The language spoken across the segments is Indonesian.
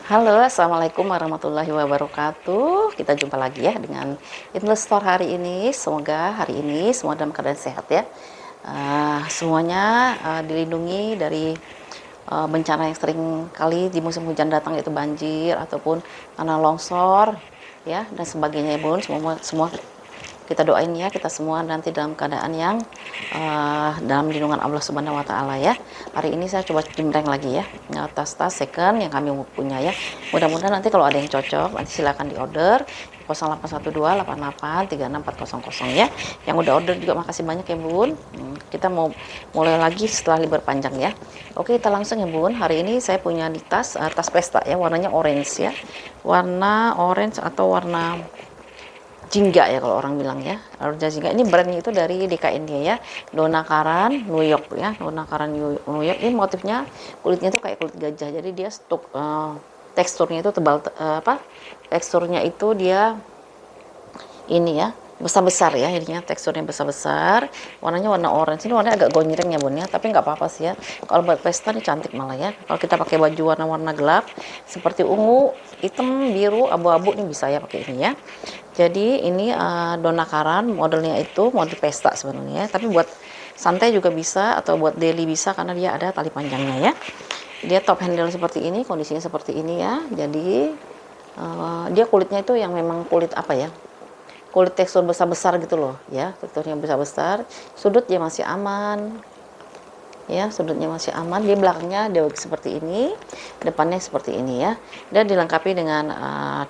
Halo, assalamualaikum warahmatullahi wabarakatuh. Kita jumpa lagi ya dengan investor hari ini. Semoga hari ini semua dalam keadaan sehat ya. Semuanya dilindungi dari bencana yang sering kali di musim hujan datang, yaitu banjir ataupun tanah longsor ya dan sebagainya ya bun. Semua kita doain ya, kita semua nanti dalam keadaan yang dalam lindungan Allah Subhanahu wa taala ya. Hari ini saya coba jembreng lagi ya. Tas-tas second yang kami punya ya. Mudah-mudahan nanti kalau ada yang cocok nanti silakan diorder 0812883640 ya. Yang udah order juga makasih banyak ya Bun. Kita mau mulai lagi setelah libur panjang ya. Oke, kita langsung ya Bun. Hari ini saya punya di tas pesta ya, warnanya orange ya. Warna orange atau warna jingga ya kalau orang bilang ya. Raja Jingga ini brandnya itu dari DKN ya. Donna Karan New York ya. Donna Karan New York ini motifnya kulitnya tuh kayak kulit gajah. Jadi dia teksturnya itu tebal teksturnya itu dia ini ya besar-besar ya, jadinya teksturnya besar-besar, warnanya warna orange. Ini warnanya agak gonjreng ya Bun ya, tapi nggak apa-apa sih ya, kalau buat pesta ini cantik malah ya. Kalau kita pakai baju warna-warna gelap seperti ungu, hitam, biru, abu-abu, ini bisa ya pakai ini ya. Jadi ini Donna Karan, modelnya itu model pesta sebenarnya, tapi buat santai juga bisa atau buat daily bisa karena dia ada tali panjangnya ya. Dia top handle seperti ini, kondisinya seperti ini ya. Jadi dia kulitnya itu yang memang kulit apa ya, kulit tekstur besar-besar gitu loh ya, teksturnya besar-besar. Sudutnya masih aman ya, sudutnya masih aman. Di belakangnya dia seperti ini, depannya seperti ini ya, dan dilengkapi dengan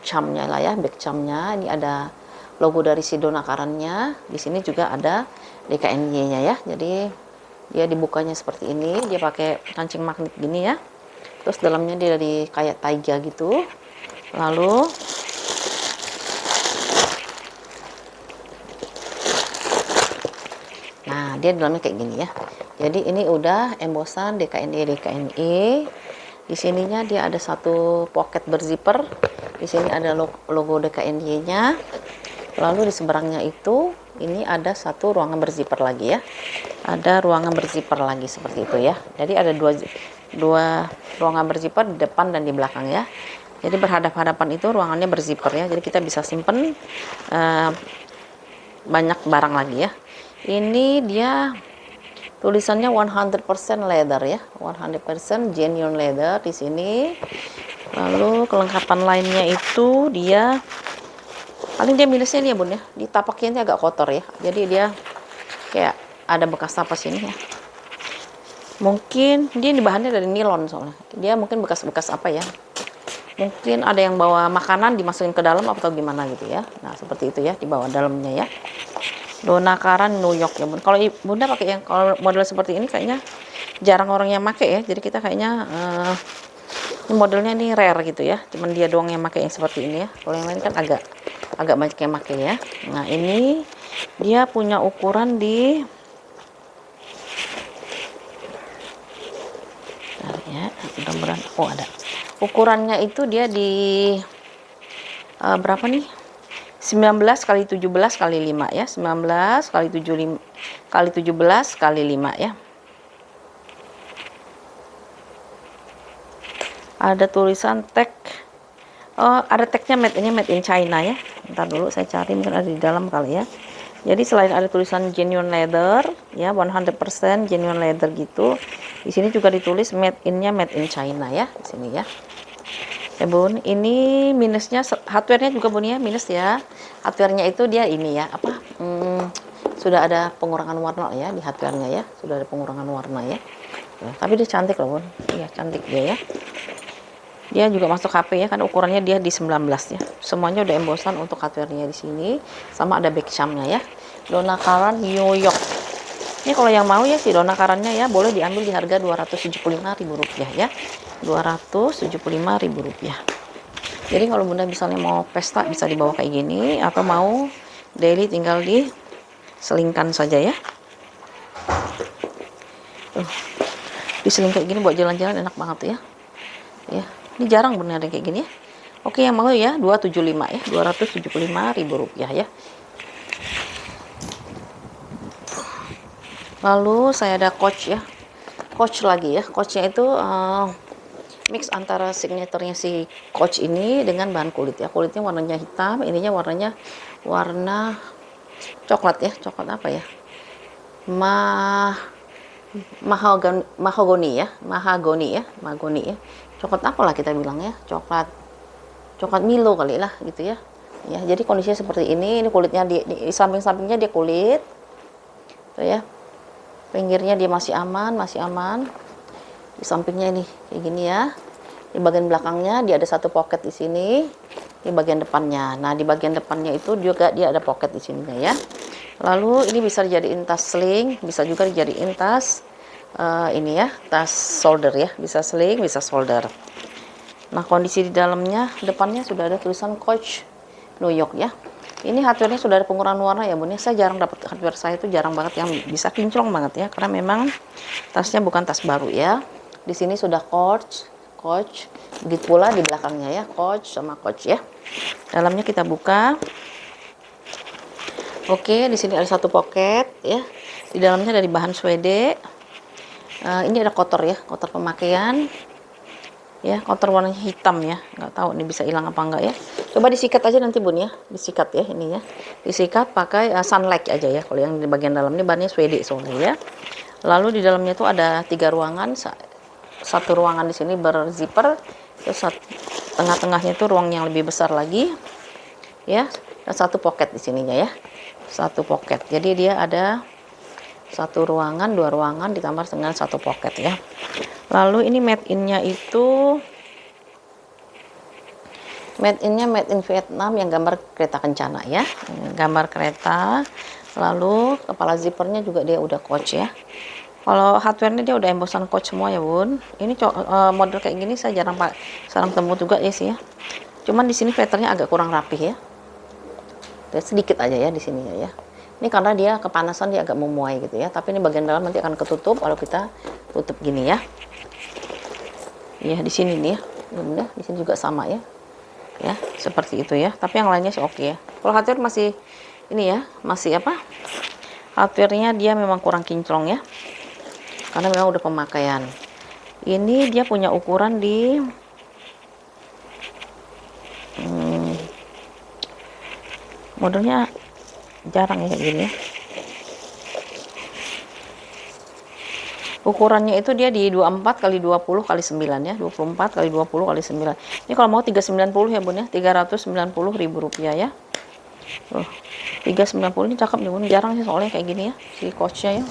charmnya lah ya, back charmnya. Ini ada logo dari si Donna Karannya. Di sini juga ada DKNY-nya ya. Jadi dia dibukanya seperti ini, dia pakai kancing magnet gini ya. Terus dalamnya dia dari kayak taiga gitu. Lalu dia dalamnya kayak gini ya. Jadi ini udah embosan DKNI. Di sininya dia ada satu pocket berzipper. Di sini ada logo DKNY-nya. Lalu di seberangnya itu ini ada satu ruangan berzipper lagi ya. Ada ruangan berzipper lagi seperti itu ya. Jadi ada dua ruangan berzipper di depan dan di belakang ya. Jadi berhadap-hadapan itu ruangannya berzipper ya. Jadi kita bisa simpen banyak barang lagi ya. Ini dia tulisannya 100% leather ya, 100% genuine leather di sini. Lalu kelengkapan lainnya itu dia paling dia minusnya nih ya Bun ya, di tapaknya ini agak kotor ya. Jadi dia kayak ada bekas napas ini ya. Mungkin dia di bahannya dari nilon soalnya. Dia mungkin bekas-bekas apa ya? Mungkin ada yang bawa makanan dimasukin ke dalam atau gimana gitu ya. Nah, seperti itu ya di bawah dalamnya ya. Donna Karan New York ya Bun. Kalau Bunda pakai yang kalau model seperti ini kayaknya jarang orang yang pakai ya. Jadi kita kayaknya ini modelnya ini rare gitu ya. Cuman dia doang yang pakai yang seperti ini ya. Kalau yang lain kan agak banyak yang pakai ya. Nah, ini dia punya ukuran di ya, mudah-mudahan ada. Ukurannya itu dia di berapa nih? 19 kali 17 kali 5 ya, 19 kali 75 kali 17 kali 5 ya. Ada tulisan tag, ada tagnya made in China ya. Ntar dulu saya cari, mungkin ada di dalam kali ya. Jadi selain ada tulisan genuine leather ya, 100% genuine leather gitu, di sini juga ditulis made in China ya, di sini ya. Ya Bun, ini minusnya hardware-nya juga Bun ya, minus ya. Hardware-nya itu dia ini ya, sudah ada pengurangan warna ya di hardware-nya ya, sudah ada pengurangan warna ya. Tapi dia cantik loh Bun, iya cantik dia ya. Dia juga masuk HP ya, kan ukurannya dia di 19 ya. Semuanya udah embosan untuk hardware-nya di sini, sama ada back charm-nya ya. Donna Karan New York. Ini kalau yang mau ya si Donna Karannya ya, boleh diambil di harga Rp275.000 ya. Rp275.000. Jadi kalau Bunda misalnya mau pesta bisa dibawa kayak gini, atau mau daily tinggal diselingkan saja ya. Diseling kayak gini buat jalan-jalan enak banget ya. Ya, ini jarang bener kayak gini ya. Oke, yang mau ya 275 ya, Rp275.000 ya. Lalu saya ada coach ya. Coach lagi ya. Coachnya itu mix antara signaturenya si Coach ini dengan bahan kulit ya. Kulitnya warnanya hitam, ininya warna coklat ya. Coklat apa ya? Mahogoni ya. Mahagoni ya. Coklat apalah kita bilang ya. Coklat Milo kali lah gitu ya. Ya, jadi kondisinya seperti ini. Ini kulitnya di samping-sampingnya dia kulit. Tuh ya. Pinggirnya dia masih aman. Di sampingnya ini kayak gini ya. Di bagian belakangnya dia ada satu pocket di sini, di bagian depannya. Nah, di bagian depannya itu juga dia ada pocket di sininya ya. Lalu ini bisa dijadiin tas sling, bisa juga dijadiin tas ini ya, tas shoulder ya, bisa sling, bisa shoulder. Nah, kondisi di dalamnya, depannya sudah ada tulisan Coach New York ya. Ini hardware-nya sudah ada pengurangan warna ya, Bun. Saya jarang dapat hardware, saya itu jarang banget yang bisa kinclong banget ya, karena memang tasnya bukan tas baru ya. Di sini sudah Coach, begitu pula di belakangnya ya, Coach sama Coach ya. Dalamnya kita buka. Oke, di sini ada satu pocket ya. Di dalamnya dari bahan suede. Ini ada kotor ya, kotor pemakaian. Ya, kotor warnanya hitam ya. Nggak tahu ini bisa hilang apa enggak ya. Coba disikat aja nanti Bun ya. Disikat ya ini ya. Disikat pakai sunlight aja ya. Kalau yang di bagian dalam ini bahannya suede soalnya ya. Lalu di dalamnya itu ada 3 ruangan. Satu ruangan di sini berzipper. Terus tengah-tengahnya itu ruang yang lebih besar lagi. Ya, dan satu pocket di sininya ya. Satu pocket. Jadi dia ada satu ruangan, 2 ruangan ditambah dengan satu pocket ya. Lalu ini made in-nya itu made in Vietnam yang gambar kereta kencana ya. Gambar kereta. Lalu kepala zippernya juga dia udah Coach ya. Kalau hardware-nya dia udah embosan Coach semua ya Bun. Ini model kayak gini saya jarang temu juga ya sih ya. Cuman di sini filternya agak kurang rapih ya. Sedikit aja ya di sini ya. Ini karena dia kepanasan dia agak memuai gitu ya. Tapi ini bagian dalam nanti akan ketutup kalau kita tutup gini ya. Ya di sini nih ya. Bunda, di sini juga sama ya. Ya, seperti itu ya. Tapi yang lainnya sih oke ya. Kalau hardware masih ini ya, masih apa? Hardware-nya dia memang kurang kinclong ya. Karena memang udah pemakaian. Ini dia punya ukuran di modelnya jarang ya kayak gini ya. Ukurannya itu dia di 24 kali 20 kali 9 ya, 24 kali 20 kali 9. Ini kalau mau 390 ya Bun ya, 390.000 rupiah ya. 390 ini cakep nih Bun, jarang sih soalnya kayak gini ya, si Coach-nya ya.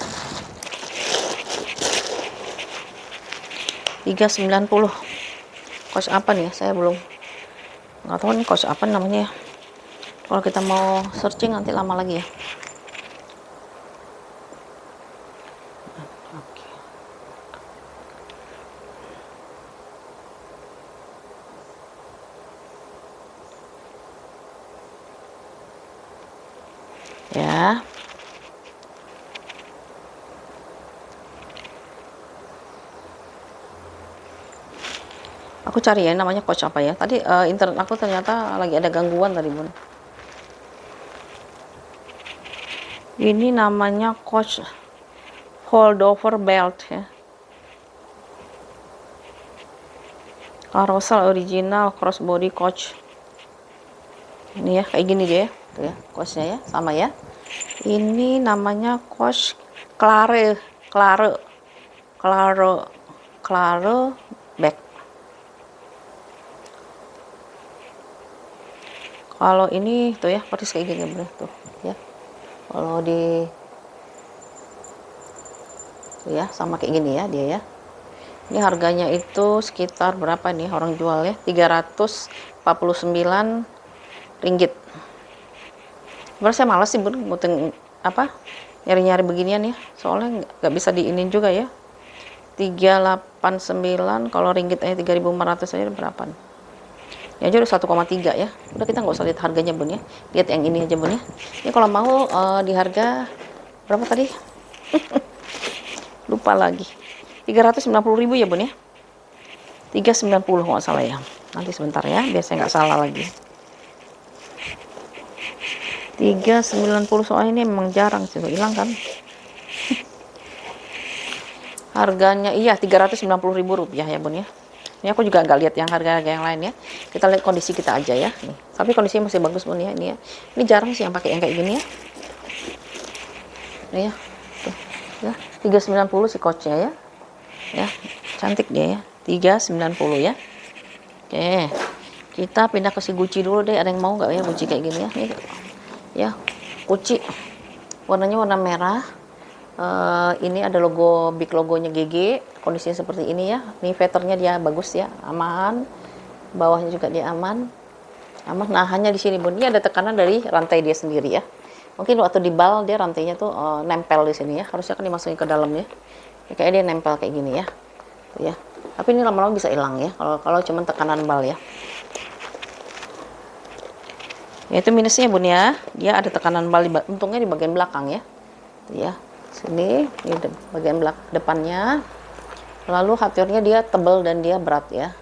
390. Coach apa nih ya? Saya belum nggak tahu nih Coach apa namanya ya. Kalau kita mau searching nanti lama lagi ya. Ya. Aku cari ya namanya Coach apa ya. Tadi internet aku ternyata lagi ada gangguan tadi Bun. Ini namanya Coach holdover belt ya. Carousel original crossbody Coach. Ini ya kayak gini dia ya. Tuh ya, Coach-nya ya, sama ya. Ini namanya Coach Clare back. Kalau ini tuh ya persis kayak gini bener tuh ya. Kalau di tuh ya sama kayak gini ya dia ya. Ini harganya itu sekitar berapa nih orang jual ya? 349 ringgit. Sebenarnya saya malas sih Bun muting apa nyari-nyari beginian ya. Soalnya nggak bisa diinin juga ya. 389 kalau ringgit aja 3.400 aja berapa nih? Ya aja udah 1,3 ya. Udah kita nggak usah lihat harganya Bun ya. Lihat yang ini aja Bun ya. Ini kalau mau di harga berapa tadi? Lupa lagi. 390.000 ya Bun ya. 390 nggak salah ya. Nanti sebentar ya biar saya nggak salah lagi. 390 soalnya ini memang jarang sih hilang kan. Harganya iya 390.000 rupiah ya Bun ya. Ini aku juga nggak lihat yang harga-harga yang lain ya. Kita lihat kondisi kita aja ya. Nih. Tapi kondisinya masih bagus Bun ya ini ya. Ini jarang sih yang pakai yang kayak gini ya. Ini ya. Tuh, ya. 390 si coachnya ya. Ya, cantik dia ya. 390 ya. Oke. Kita pindah ke si Gucci dulu deh. Ada yang mau nggak ya Gucci kayak gini ya? Nih. Ya, Gucci. Warnanya warna merah. Ini ada logo, big logonya GG, kondisinya seperti ini ya. Ini veternya dia bagus ya, aman. Bawahnya juga dia aman. Nah, hanya di sini Bun, ini ada tekanan dari rantai dia sendiri ya. Mungkin waktu dibal dia rantainya tuh nempel di sini ya. Harusnya kan dimasukin ke dalam ya. Kayak dia nempel kayak gini ya. Tuh ya. Tapi ini lama-lama bisa hilang ya. Kalau cuma tekanan bal ya. Itu minusnya Bun ya. Dia ada tekanan bal untungnya di bagian belakang ya. Tuh ya. Sini ini bagian depannya. Lalu hardware-nya dia tebal dan dia berat ya.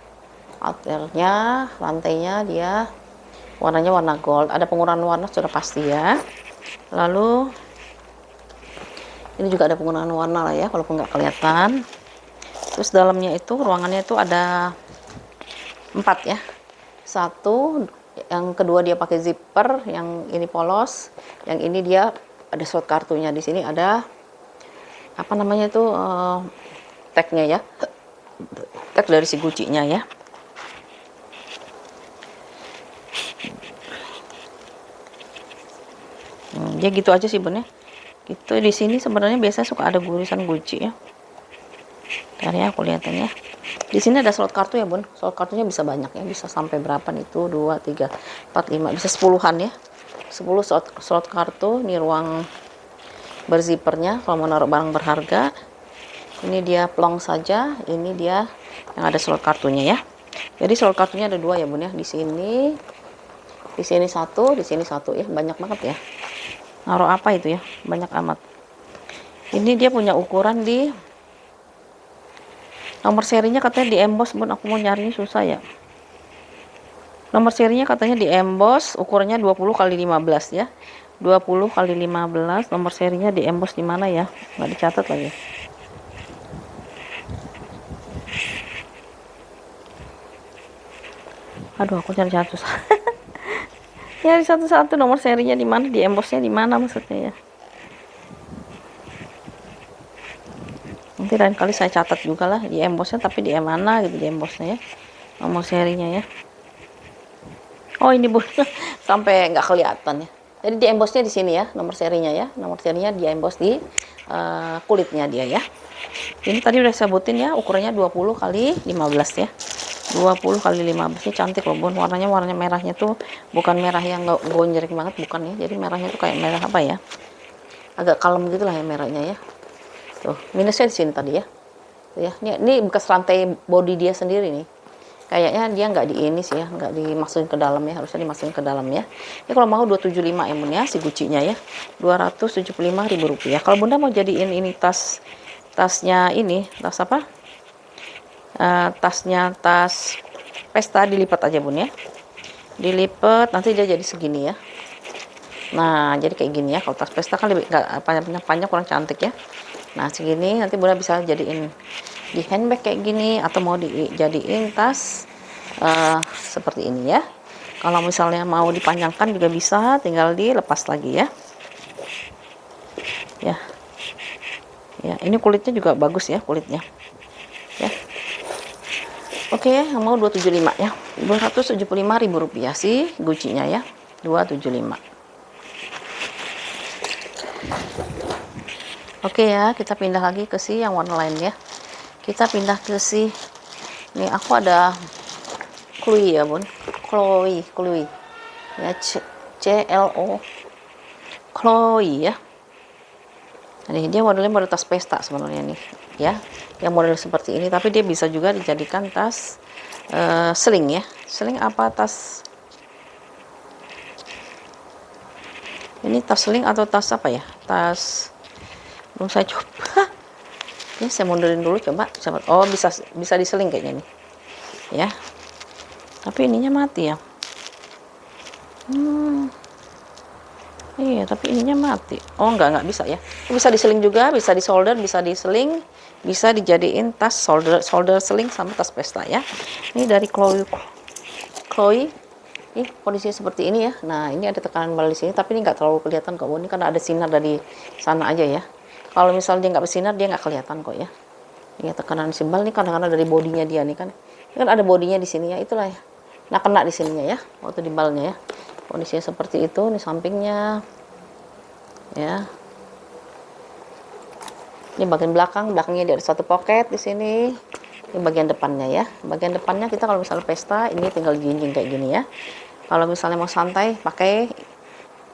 Hardware-nya, lantainya dia warnanya warna gold. Ada pengurangan warna sudah pasti ya. Lalu ini juga ada pengurangan warna lah ya, walaupun nggak kelihatan. Terus dalamnya itu ruangannya itu ada 4 ya. Satu, yang kedua dia pakai zipper, yang ini polos, yang ini dia ada slot kartunya. Di sini ada apa namanya itu tagnya ya, tag dari si Gucci-nya ya. Ya gitu aja sih Bun ya. Gitu di sini sebenarnya biasa suka ada tulisan Gucci ya. Ntar ya aku lihatin ya. Di sini ada slot kartu ya Bun. Slot kartunya bisa banyak ya, bisa sampai berapa nih tuh 2, 3, 4, 5, bisa 10-an ya. 10 slot kartu. Ini ruang berzippernya kalau mau naruh barang berharga. Ini dia plong saja, ini dia yang ada slot kartunya ya. Jadi slot kartunya ada 2 ya Bun ya. Di sini satu, di sini satu ya. Banyak banget ya. Naruh apa itu ya? Banyak amat. Ini dia punya ukuran di nomor serinya katanya di emboss Bun. Aku mau nyarinya susah ya. Nomor serinya katanya di emboss, ukurannya 20 kali 15 ya. 20 kali 15, nomor serinya di emboss di mana ya? Nggak dicatat lagi. Aduh, aku cari satu. Nyari satu-satu nomor serinya di mana, di embossnya di mana maksudnya ya. Nanti lain kali saya catat juga lah di embossnya, tapi di mana gitu di embossnya ya. Nomor serinya ya. Oh ini Bun, sampai nggak kelihatan ya. Jadi di embossnya di sini ya, nomor serinya ya. Nomor serinya di emboss di kulitnya dia ya. Ini tadi udah saya sebutin ya, ukurannya 20 kali 15 ya. 20 kali 15 ini cantik loh Bun. Warna merahnya tuh bukan merah yang gonjreng banget, bukan ya. Jadi merahnya tuh kayak merah apa ya? Agak kalem gitu lah ya merahnya ya. Tuh, minusnya di sini tadi ya. Tuh ya. Ini bekas rantai body dia sendiri nih. Kayaknya dia nggak di ini sih ya, nggak dimasukin ke dalam ya, harusnya dimasukin ke dalam ya. Ini kalau mau 275 ya Bun ya, si Gucci-nya ya. Rp275.000. Kalau Bunda mau jadiin ini tasnya ini, tas apa? Tasnya tas pesta, dilipat aja Bun ya. Dilipat nanti dia jadi segini ya. Nah, jadi kayak gini ya. Kalau tas pesta kan lebih nggak panjang kurang cantik ya. Nah, segini nanti Bunda bisa jadiin di handbag kayak gini, atau mau dijadiin tas seperti ini ya. Kalau misalnya mau dipanjangkan juga bisa, tinggal dilepas lagi ya. Ya, ini kulitnya juga bagus ya kulitnya. Ya. Oke, yang mau 275 ya. Rp275.000 sih Gucci-nya ya. 275. Oke ya, kita pindah lagi ke si yang warna lain ya. Kita pindah ke si, nih aku ada Chloe ya Bun, Chloe ya, CLO Chloe ya. Nih dia modelnya model tas pesta sebenarnya nih ya, yang model seperti ini, tapi dia bisa juga dijadikan tas sling ya. Sling apa tas ini, tas sling atau tas apa ya, tas belum saya coba. Ya, saya mundurin dulu coba. Oh, bisa diseling kayaknya nih. Ya. Tapi ininya mati ya. Iya, tapi ininya mati. Oh, enggak bisa ya. Bisa diseling juga, bisa disolder, bisa diseling. bisa dijadiin tas shoulder sling sama tas pesta ya. Ini dari Chloe. Ini kondisinya seperti ini ya. Nah, ini ada tekanan bal di sini, tapi ini nggak terlalu kelihatan kok. Ini karena ada sinar dari sana aja ya. Kalau misalnya dia nggak bersinar, dia nggak kelihatan kok ya. Ini tekanan simbal nih kadang-kadang dari bodinya dia nih kan. Ini kan ada bodinya di sini ya, itulah ya. Nah, kena di sininya ya, waktu di balnya ya. Kondisinya seperti itu, nih sampingnya. Ya. Ini bagian belakangnya dia ada satu pocket di sini. Ini bagian depannya ya. Bagian depannya kita kalau misalnya pesta, ini tinggal jinjing kayak gini ya. Kalau misalnya mau santai, pakai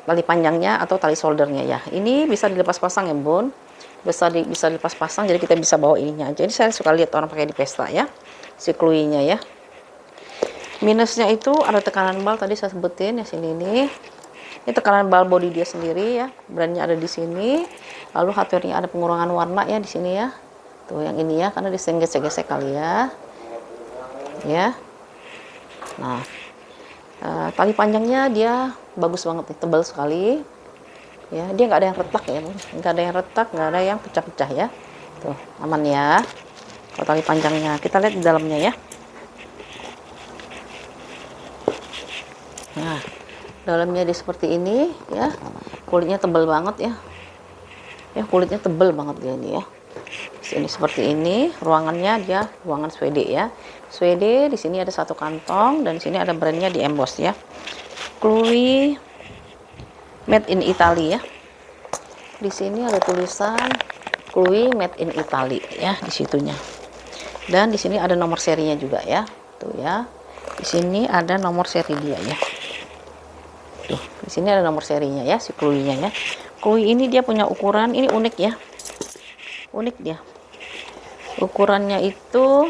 tali panjangnya atau tali soldernya ya. Ini bisa dilepas pasang ya bun. Bisa dilepas pasang, jadi kita bisa bawa ininya. Jadi saya suka lihat orang pakai di pesta ya. Si Chloe-nya ya. Minusnya itu ada tekanan bal tadi saya sebutin ya sini nih. Ini tekanan bal body dia sendiri ya. Brandnya ada di sini. Lalu hardware-nya ada pengurangan warna ya di sini ya. Tuh yang ini ya, karena digesek-gesek kali ya. Ya. Nah, tali panjangnya dia bagus banget nih, tebal sekali. Ya, dia nggak ada yang retak ya, nggak ada yang retak, nggak ada yang pecah-pecah ya. Tuh, aman ya. Kalau tali panjangnya, kita lihat di dalamnya ya. Nah, dalamnya dia seperti ini ya. Kulitnya tebal banget ya. Ya, kulitnya tebal banget dia ini ya. Ini seperti ini, ruangannya dia ruangan Swede ya. Swede, di sini ada satu kantong dan di sini ada brandnya di emboss ya. Chloe Made in Italy ya. Di sini ada tulisan Chloe Made in Italy ya di situnya. Dan di sini ada nomor serinya juga ya. Tuh ya. Di sini ada nomor seri dia ya. Tuh, di sini ada nomor serinya ya si Chloe-nya ya. Chloe ini dia punya ukuran, ini unik ya. Unik dia. Ukurannya itu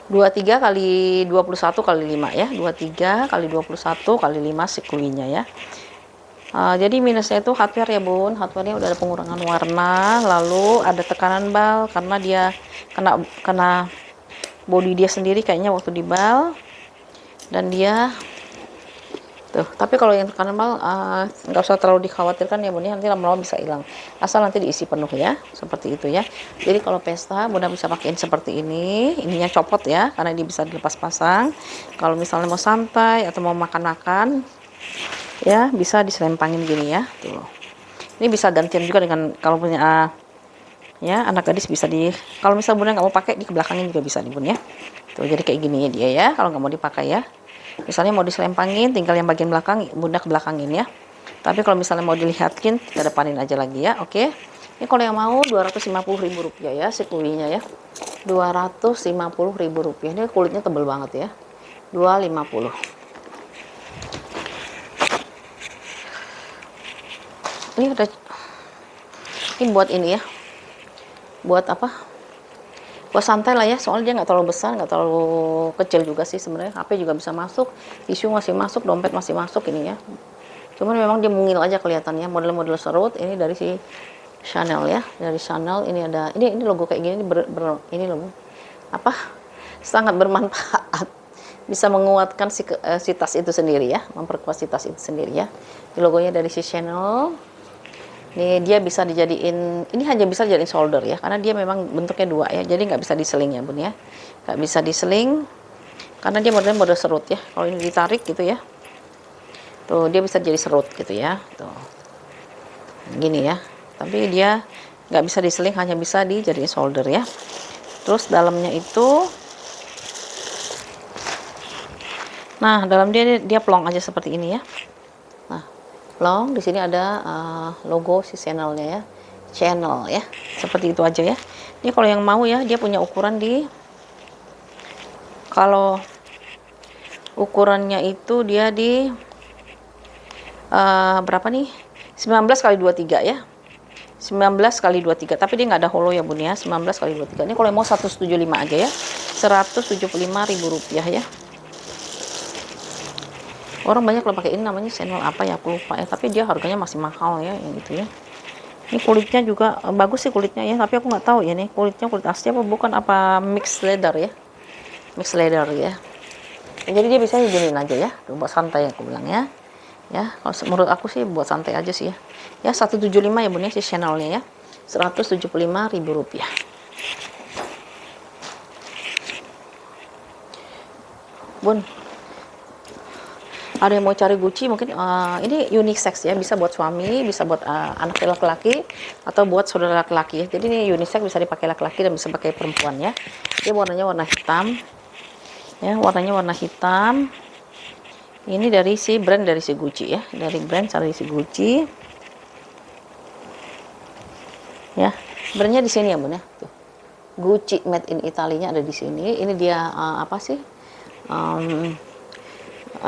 23 kali 21 kali 5 ya. 23 kali 21 kali 5 si Chloe-nya ya. Jadi minusnya itu hardware ya bun. Hardware-nya udah ada pengurangan warna, lalu ada tekanan bal karena dia kena body dia sendiri kayaknya waktu di bal. Dan dia tuh, tapi kalau yang tekanan bal nggak usah terlalu dikhawatirkan ya bun ya, nanti lama-lama bisa hilang asal nanti diisi penuh ya, seperti itu ya. Jadi kalau pesta bunda bisa pakein seperti ini, ininya copot ya karena ini bisa dilepas pasang. Kalau misalnya mau santai atau mau makan-makan ya bisa diselempangin gini ya. Tuh, ini bisa gantian juga dengan kalau punya ya anak gadis, bisa kalau misalnya bunda nggak mau pakai di belakangnya juga bisa nih bun ya. Tuh, jadi kayak gini ya dia ya kalau nggak mau dipakai ya. Misalnya mau diselempangin, tinggal yang bagian belakang bunda ke belakangin ya. Tapi kalau misalnya mau dilihatin, kita depanin aja lagi ya. Oke. Ini kalau yang mau Rp250.000 ya si Chloe-nya ya. Rp250.000. Ini kulitnya tebal banget ya. 250. Ini buat ini ya. Buat apa? Buat santai lah ya, soalnya dia nggak terlalu besar, nggak terlalu kecil juga sih sebenarnya. HP juga bisa masuk, tisu masih masuk, dompet masih masuk ini ya. Cuman memang dia mungil aja kelihatannya. Model-model serut ini dari si Chanel ya, dari Chanel. Ini ada ini logo kayak gini ini logo apa, sangat bermanfaat, bisa menguatkan si tas itu sendiri ya, memperkuat si tas itu sendiri ya. Ini logonya dari si Chanel. Ini dia bisa dijadiin, ini hanya bisa dijadiin solder ya, karena dia memang bentuknya dua ya, jadi nggak bisa diseling ya bun ya, nggak bisa diseling karena dia model serut ya. Kalau ini ditarik gitu ya, tuh dia bisa jadi serut gitu ya, tuh gini ya, tapi dia nggak bisa diseling, hanya bisa dijadiin solder ya. Terus dalamnya itu, nah dalam dia plong aja seperti ini ya. Long di sini ada logo si channelnya ya, channel ya, seperti itu aja ya. Ini kalau yang mau ya, dia punya ukuran kalau ukurannya itu dia di berapa nih, 19 kali 23 ya, 19 kali 23, tapi dia nggak ada holo ya bun ya. 19 kali 23 ini kalau yang mau 175 aja ya, Rp175.000 ya. Orang banyak kalau pakai ini, namanya channel apa ya aku lupa ya, tapi dia harganya masih mahal ya, yang gitu ya. Ini kulitnya juga bagus sih kulitnya ya, tapi aku nggak tahu ya nih kulitnya kulit asli apa bukan, apa mix leather ya, mix leather ya. Jadi dia bisa diginiin aja ya, tuh, buat santai aku bilang ya. Ya, kalau menurut aku sih buat santai aja sih ya. Ya 175 ya bun ya si channelnya ya. Rp175.000. Bun, ada yang mau cari Gucci mungkin ini unisex ya, bisa buat suami, bisa buat anak laki-laki atau buat saudara laki-laki ya. Jadi ini unisex, bisa dipakai laki-laki dan bisa pakai perempuan ya. Dia warnanya warna hitam ya, warnanya warna hitam. Ini dari si brand, dari si Gucci ya, dari brand dari si Gucci ya. Brandnya di sini ya Bun ya, tuh. Gucci made in Italy-nya ada di sini. Ini dia apa sih,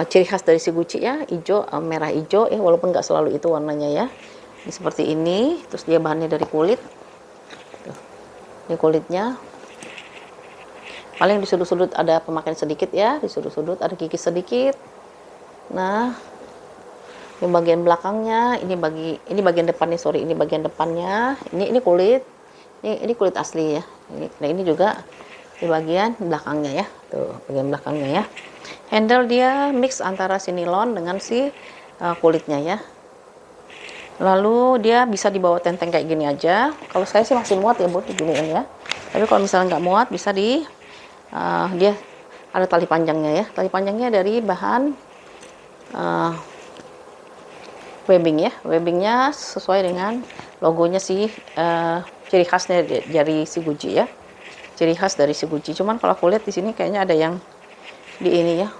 ciri khas dari si Gucci ya, hijau, merah hijau ya, walaupun nggak selalu itu warnanya ya. Ini seperti ini. Terus dia bahannya dari kulit. Tuh, ini kulitnya. Paling di sudut-sudut ada pemakaian sedikit ya, di sudut-sudut ada kikis sedikit. Nah, ini bagian belakangnya, ini bagian depannya, sorry, ini bagian depannya. Ini kulit. Ini kulit asli ya. Nah, ini juga di bagian belakangnya ya. Tuh, bagian belakangnya ya. Handle dia mix antara si nilon dengan si kulitnya ya. Lalu dia bisa dibawa tenteng kayak gini aja. Kalau saya sih masih muat ya buat diginiin ya. Tapi kalau misalnya nggak muat, bisa dia ada tali panjangnya ya. Tali panjangnya dari bahan webbing ya. Webbingnya sesuai dengan logonya si ciri khasnya dari si Gucci ya. Ciri khas dari si Gucci. Cuman kalau aku lihat di sini kayaknya ada yang di ini ya,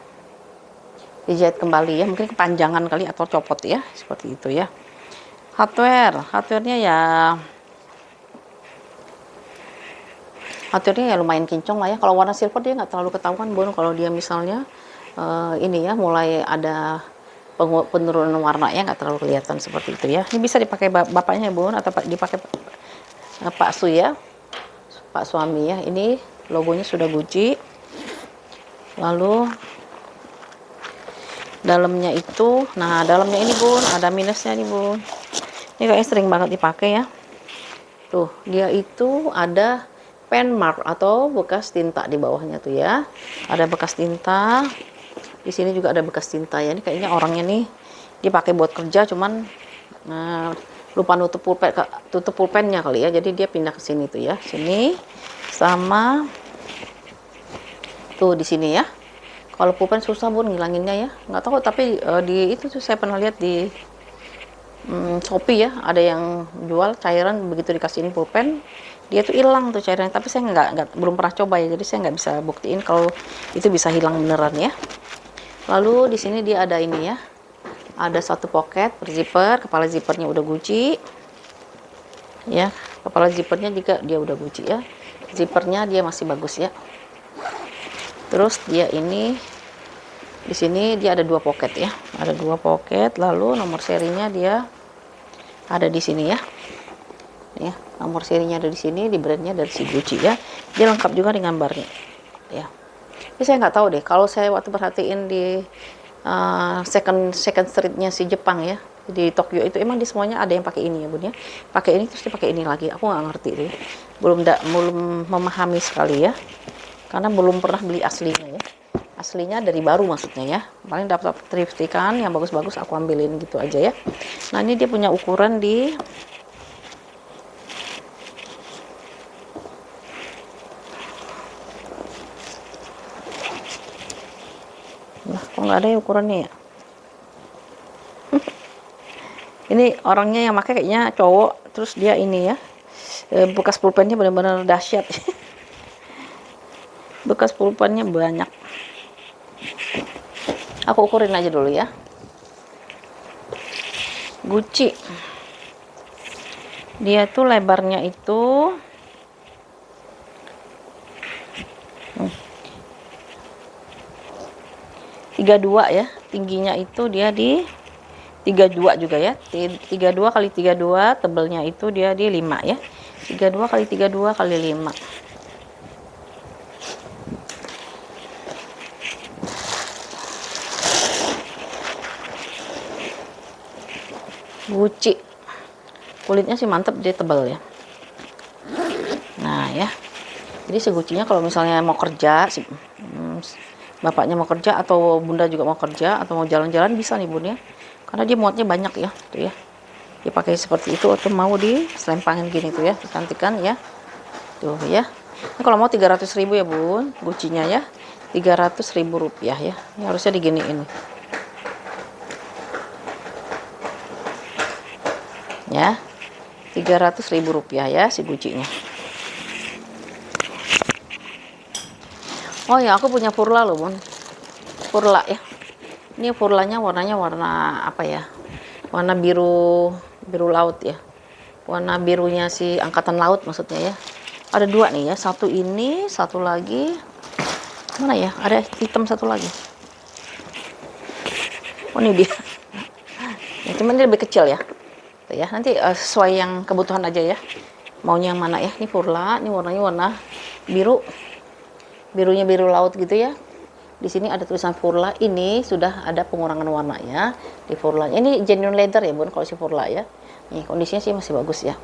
dijahit kembali ya, mungkin kepanjangan kali atau copot ya, seperti itu ya. Hardware-nya ya, lumayan kinclong lah ya. Kalau warna silver dia nggak terlalu ketahuan Bun, kalau dia misalnya ini ya, mulai ada penurunan warnanya nggak terlalu kelihatan seperti itu ya. Ini bisa dipakai bapaknya Bun, atau dipakai Pak Su ya, Pak suami ya. Ini logonya sudah Gucci. Lalu dalamnya itu, nah dalamnya ini Bun, ada minusnya nih Bun. Ini kayaknya sering banget dipakai ya. Tuh, dia itu ada pen mark atau bekas tinta di bawahnya tuh ya. Ada bekas tinta. Di sini juga ada bekas tinta ya. Ini kayaknya orangnya nih dipakai buat kerja, cuman lupa tutup pulpennya kali ya. Jadi dia pindah ke sini tuh ya. Sini sama tuh di sini ya. Kalau pulpen susah Bun ngilanginnya ya. Nggak tahu, tapi di itu tuh saya pernah lihat di Shopee ya, ada yang jual cairan, begitu dikasihin pulpen dia tuh hilang tuh cairannya. Tapi saya belum pernah coba ya, jadi saya nggak bisa buktiin kalau itu bisa hilang beneran ya. Lalu di sini dia ada ini ya, ada satu pocket berzipper. Kepala zippernya udah Gucci ya, kepala zippernya juga dia udah Gucci ya. Zippernya dia masih bagus ya. Terus dia ini di sini dia ada 2 pocket ya, ada 2 pocket. Lalu nomor serinya dia ada di sini ya. Ya, nomor serinya ada di sini, di brandnya dari si Gucci ya. Dia lengkap juga dengan barnya ya. Tapi saya nggak tahu deh, kalau saya waktu perhatiin di second streetnya si Jepang ya, di Tokyo itu emang di semuanya ada yang pakai ini ya Bun ya. Pakai ini terus dipakai ini lagi. Aku nggak ngerti deh, belum memahami sekali ya, karena belum pernah beli aslinya ya. Aslinya dari baru maksudnya ya. Paling dapat thriftikan yang bagus-bagus aku ambilin gitu aja ya. Nah, ini dia punya ukuran di nah, kok nggak ada ya ukurannya ya. Ini orangnya yang pakai kayaknya cowok, terus dia ini ya, bekas pulpennya benar-benar dahsyat. Bekas pulpennya banyak. Aku ukurin aja dulu ya. Gucci dia tuh lebarnya itu 32 ya, tingginya itu dia di 32 juga ya, 32 kali 32, tebelnya itu dia di 5 ya, 32 kali 32 kali 5. Gucci kulitnya sih mantep, dia tebal ya. Nah ya, jadi si Gucci-nya kalau misalnya mau kerja, bapaknya mau kerja atau bunda juga mau kerja atau mau jalan-jalan bisa nih Bun ya, karena dia muatnya banyak ya tuh ya. dipakai seperti itu atau mau diselempangin gini tuh ya, cantik kan ya tuh ya. Ini kalau mau 300.000 ya bun, gucinya ya, 300.000 rupiah ya. Ini harusnya diginiin ya, 300.000 rupiah ya si gucinya. Oh ya, aku punya purla loh bun, purla ya. Ini purlanya warnanya warna apa ya, warna biru, biru laut ya, warna birunya si angkatan laut maksudnya ya. Ada dua nih ya, satu ini, satu lagi mana ya, ada hitam satu lagi. Oh ini dia ya, cuman dia lebih kecil ya tuh ya. Nanti sesuai yang kebutuhan aja ya, maunya yang mana ya. Ini purla, ini warnanya warna biru, birunya biru laut gitu ya. Di sini ada tulisan purla. Ini sudah ada pengurangan warnanya di purlanya. Ini genuine leather ya bun kalau si purla ya. Nih kondisinya sih masih bagus ya,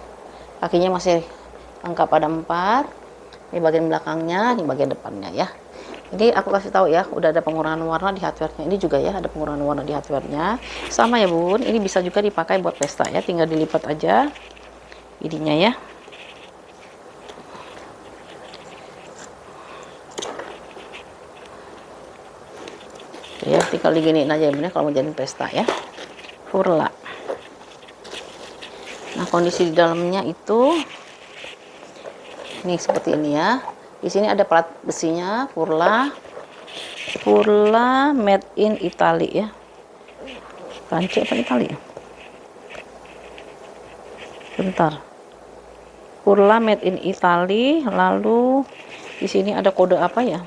kakinya masih lengkap, ada 4. Ini bagian belakangnya, ini bagian depannya ya. Ini aku kasih tahu ya, udah ada pengurangan warna di hardware-nya. Ini juga ya ada pengurangan warna di hardware-nya. Sama ya bun, ini bisa juga dipakai buat pesta ya, tinggal dilipat aja ininya ya. Ya, tinggal diginiin aja ya bun ya, kalau mau jadi pesta ya. Purla. Nah, kondisi di dalamnya itu nih seperti ini ya. Di sini ada plat besinya, purla. Purla made in Italy ya. Prancis apa Italy ya? Bentar. Purla made in Italy. Lalu di sini ada kode apa ya?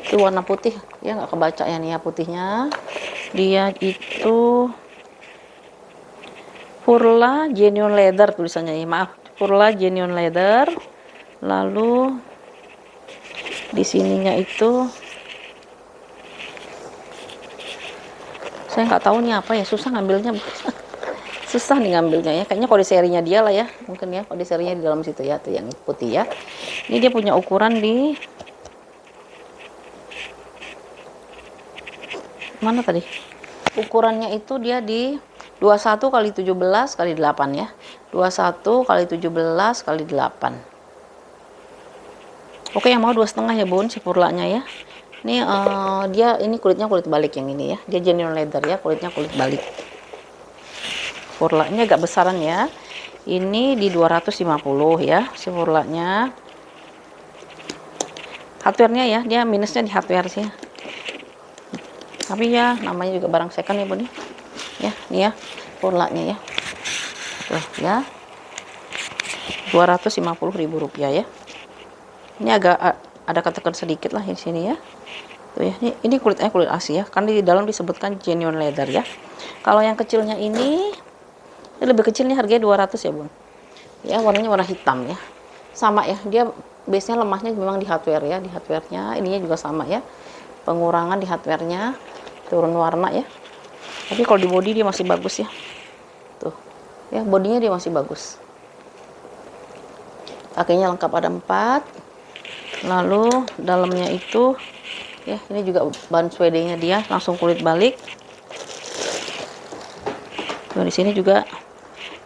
Itu warna putih ya, nggak kebaca ya nih ya putihnya. Dia itu Purla genuine leather tulisannya ya, maaf, Purla genuine leather. Lalu di sininya itu saya nggak tahu nih apa ya, susah ngambilnya susah nih ngambilnya ya. Kayaknya kode serinya dia lah ya, mungkin ya kode serinya di dalam situ ya, tuh yang putih ya. Ini dia punya ukuran di mana tadi, ukurannya itu dia di 21 kali 17 kali 8 ya, 21 kali 17 kali 8. Oke, yang mau 2,5 ya bun si purlanya ya. Ini dia ini kulitnya kulit balik yang ini ya, dia genuine leather ya, kulitnya kulit balik. Purlanya agak besaran ya, ini di 250 ya si purlanya. Hardware-nya ya, dia minusnya di hardware sih, tapi ya namanya juga barang second ya bun ya. Nih ya purlanya ya, tuh ya, 250.000 rupiah ya. Ini agak ada ketekan sedikit lah di sini ya, tuh ya. Ini kulitnya kulit asli ya, karena di dalam disebutkan genuine leather ya. Kalau yang kecilnya ini lebih kecil nih, harganya 200 ya bun ya. Warnanya warna hitam ya, sama ya, dia base nya lemahnya memang di hardware ya. Di hardware-nya ininya juga sama ya, pengurangan di hardware-nya, turun warna ya. Tapi kalau di body dia masih bagus ya, tuh ya, bodinya dia masih bagus. Kakinya lengkap ada 4. Lalu dalamnya itu ya, ini juga bahan suede-nya dia langsung kulit balik. Nah, di sini juga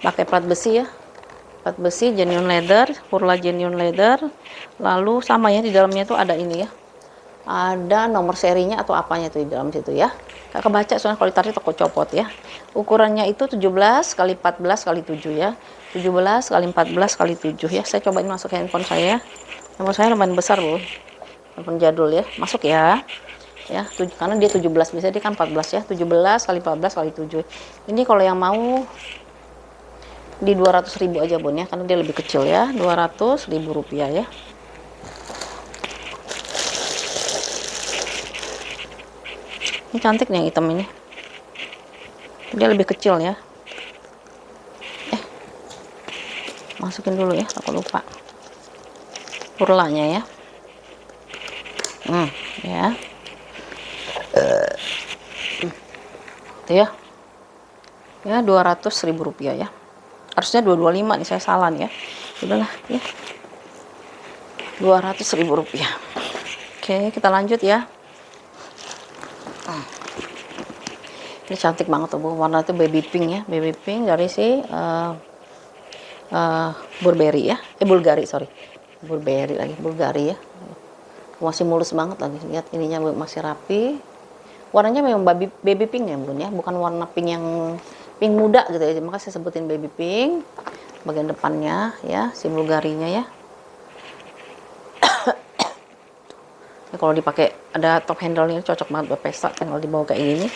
pakai plat besi ya, plat besi genuine leather, purla genuine leather. Lalu sama ya, di dalamnya itu ada ini ya, ada nomor serinya atau apanya tuh di dalam situ ya. Gak kebaca soalnya kalau ditarik toko copot ya. Ukurannya itu 17 kali 14 kali 7 ya, 17 kali 14 kali 7 ya. Saya cobain masuk handphone saya. Handphone saya lumayan besar loh, handphone jadul ya. Masuk ya, ya karena dia 17, biasanya dia kan 14 ya. 17 kali 14 kali 7. Ini kalau yang mau di 200.000 aja bun ya, karena dia lebih kecil ya, 200.000 rupiah ya. Ini cantik nih yang hitam ini, dia lebih kecil ya. Masukin dulu ya, aku lupa purlanya ya. Ya itu ya, ya 200.000 rupiah ya. Harusnya 225 nih, saya salah nih ya. Udahlah ya, 200.000 rupiah. Oke, kita lanjut ya. Ini cantik banget tuh Bu, warna itu baby pink ya, baby pink dari si Burberry ya, Bulgari sorry, Burberry lagi, Bulgari ya, masih mulus banget lagi, lihat ininya masih rapi, warnanya memang baby pink ya Bun ya, bukan warna pink yang pink muda gitu ya, maka saya sebutin baby pink. Bagian depannya ya, si Bulgarinya ya. Ini kalau dipakai ada top handle-nya cocok banget buat pesta, tinggal dibawa kayak gini.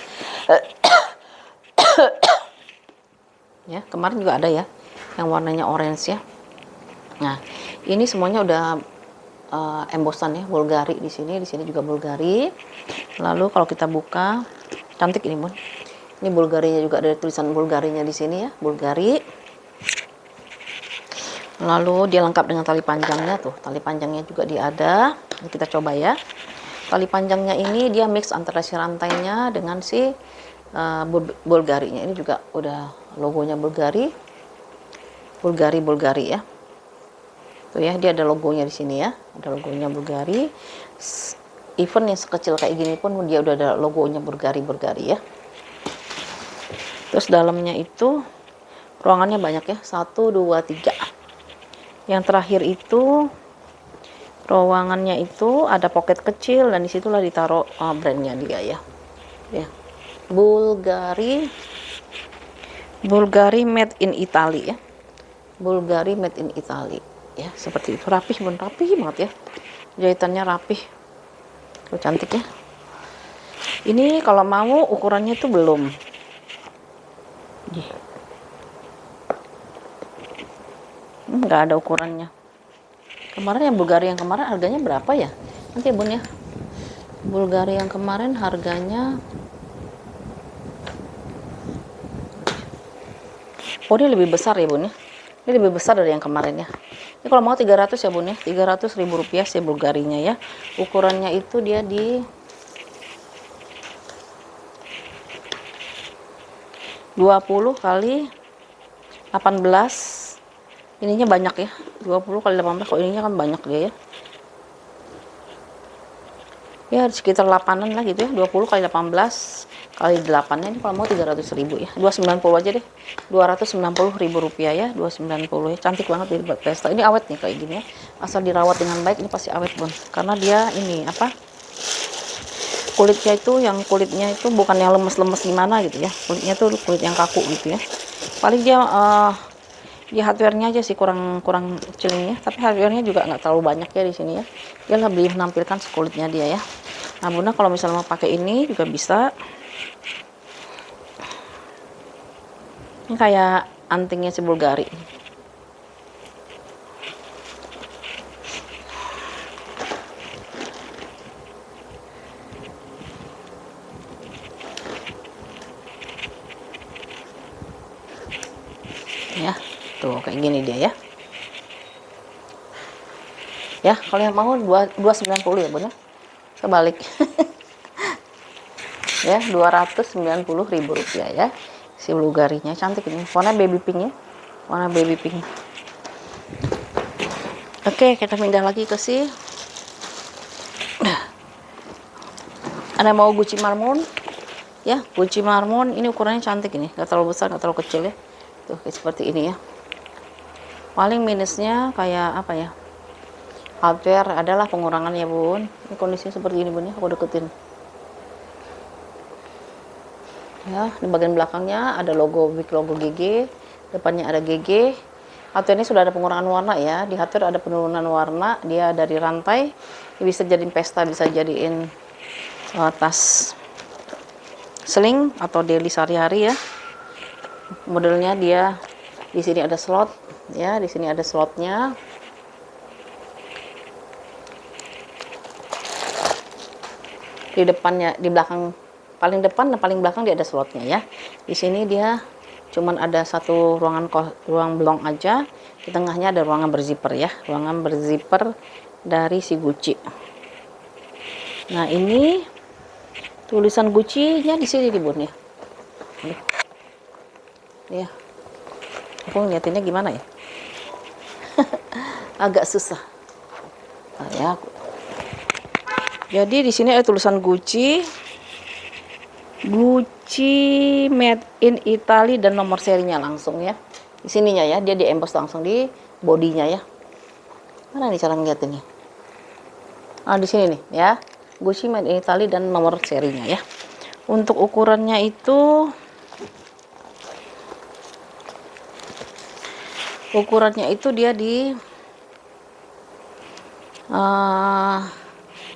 Ya, kemarin juga ada ya yang warnanya orange ya. Nah, ini semuanya udah embosan ya, Bulgari di sini juga Bulgari. Lalu kalau kita buka, cantik ini Bun. Ini Bulgarinya juga ada tulisan Bulgarinya di sini ya, Bulgari. Lalu dia lengkap dengan tali panjangnya tuh, tali panjangnya juga dia ada. Ini kita coba ya. Tali panjangnya ini dia mix antara si rantainya dengan si Bulgarinya. Ini juga udah logonya Bulgari ya. Tuh ya, dia ada logonya di sini ya, ada logonya Bulgari. Even yang sekecil kayak gini pun dia udah ada logonya Bulgari ya. Terus dalamnya itu ruangannya banyak ya, 1, 2, 3. Yang terakhir itu ruangannya itu ada pocket kecil dan disitulah ditaruh brandnya dia ya. Ya, Bulgari made in Italy ya. Bulgari made in Italy ya, seperti itu, rapih Bun, rapih banget ya, jahitannya rapih tuh, cantik ya. Ini kalau mau ukurannya itu belum nggak ada ukurannya. Kemarin yang Bulgari yang kemarin harganya berapa ya nanti ya Bun ya, Bulgari yang kemarin harganya, oh ini lebih besar ya Bun ya, ini lebih besar dari yang kemarin ya. Ini kalau mau 300 ya Bun ya, 300.000 rupiah sih Bulgarinya ya. Ukurannya itu dia di 20 kali 18. Ininya banyak ya, 20 kali 18, kok ininya kan banyak dia ya. Ya sekitar 8-an lah gitu ya, 20 kali 18 kali 8-nya ini kalau mau 300.000 ya, 290 aja deh, 290.000 rupiah ya, 290 ya, cantik banget ini buat pesta. Ini awet nih kayak gini ya, asal dirawat dengan baik ini pasti awet Bun, karena dia ini apa, kulitnya itu bukan yang lemes-lemes gimana gitu ya, kulitnya tuh kulit yang kaku gitu ya. Paling dia hardware-nya aja sih kurang celingnya, tapi hardware-nya juga nggak terlalu banyak ya di sini ya. Dia lebih menampilkan kulitnya dia ya. Nah Bunda kalau misalnya mau pakai ini juga bisa. Ini kayak antingnya si Bulgari. Ya, tuh kayak gini dia ya. Ya, kalau yang mau 290 ya Bun ya. Kebalik. Ya, 290.000 rupiah ya. Si Bulgarinya cantik ini. Warna baby pink ya. Warna baby pink. Oke, kita pindah lagi ke si. Ada mau Gucci Marmon. Ya, Gucci Marmon ini ukurannya cantik ini. Gak terlalu besar, gak terlalu kecil ya. Tuh, kayak seperti ini ya. Paling minusnya kayak apa ya? Hardware adalah pengurangan ya Bun. Ini kondisinya seperti ini Bun ya. Aku deketin. Ya, di bagian belakangnya ada logo GG, depannya ada GG. Hardware ini sudah ada pengurangan warna ya. Di hardware ada penurunan warna, dia dari rantai. Ini bisa jadiin pesta, bisa jadiin tas sling atau daily sehari-hari ya. Modelnya dia di sini ada slot ya, di sini ada slotnya. Di depannya, di belakang, paling depan dan paling belakang dia ada slotnya ya. Di sini dia cuman ada satu ruang blong aja. Di tengahnya ada ruangan berzipper ya, ruangan berzipper dari si Gucci. Nah ini tulisan Gucci-nya di sini Bun ya. Ya, aku ngeliatinnya gimana ya? Agak susah. Nah, ya. Jadi di sini ada tulisan Gucci. Gucci made in Italy dan nomor serinya langsung ya. Di sininya ya, dia di emboss langsung di bodinya ya. Mana nih cara ngeliatinnya? Ah, di sini nih ya. Gucci made in Italy dan nomor serinya ya. Untuk ukurannya itu dia di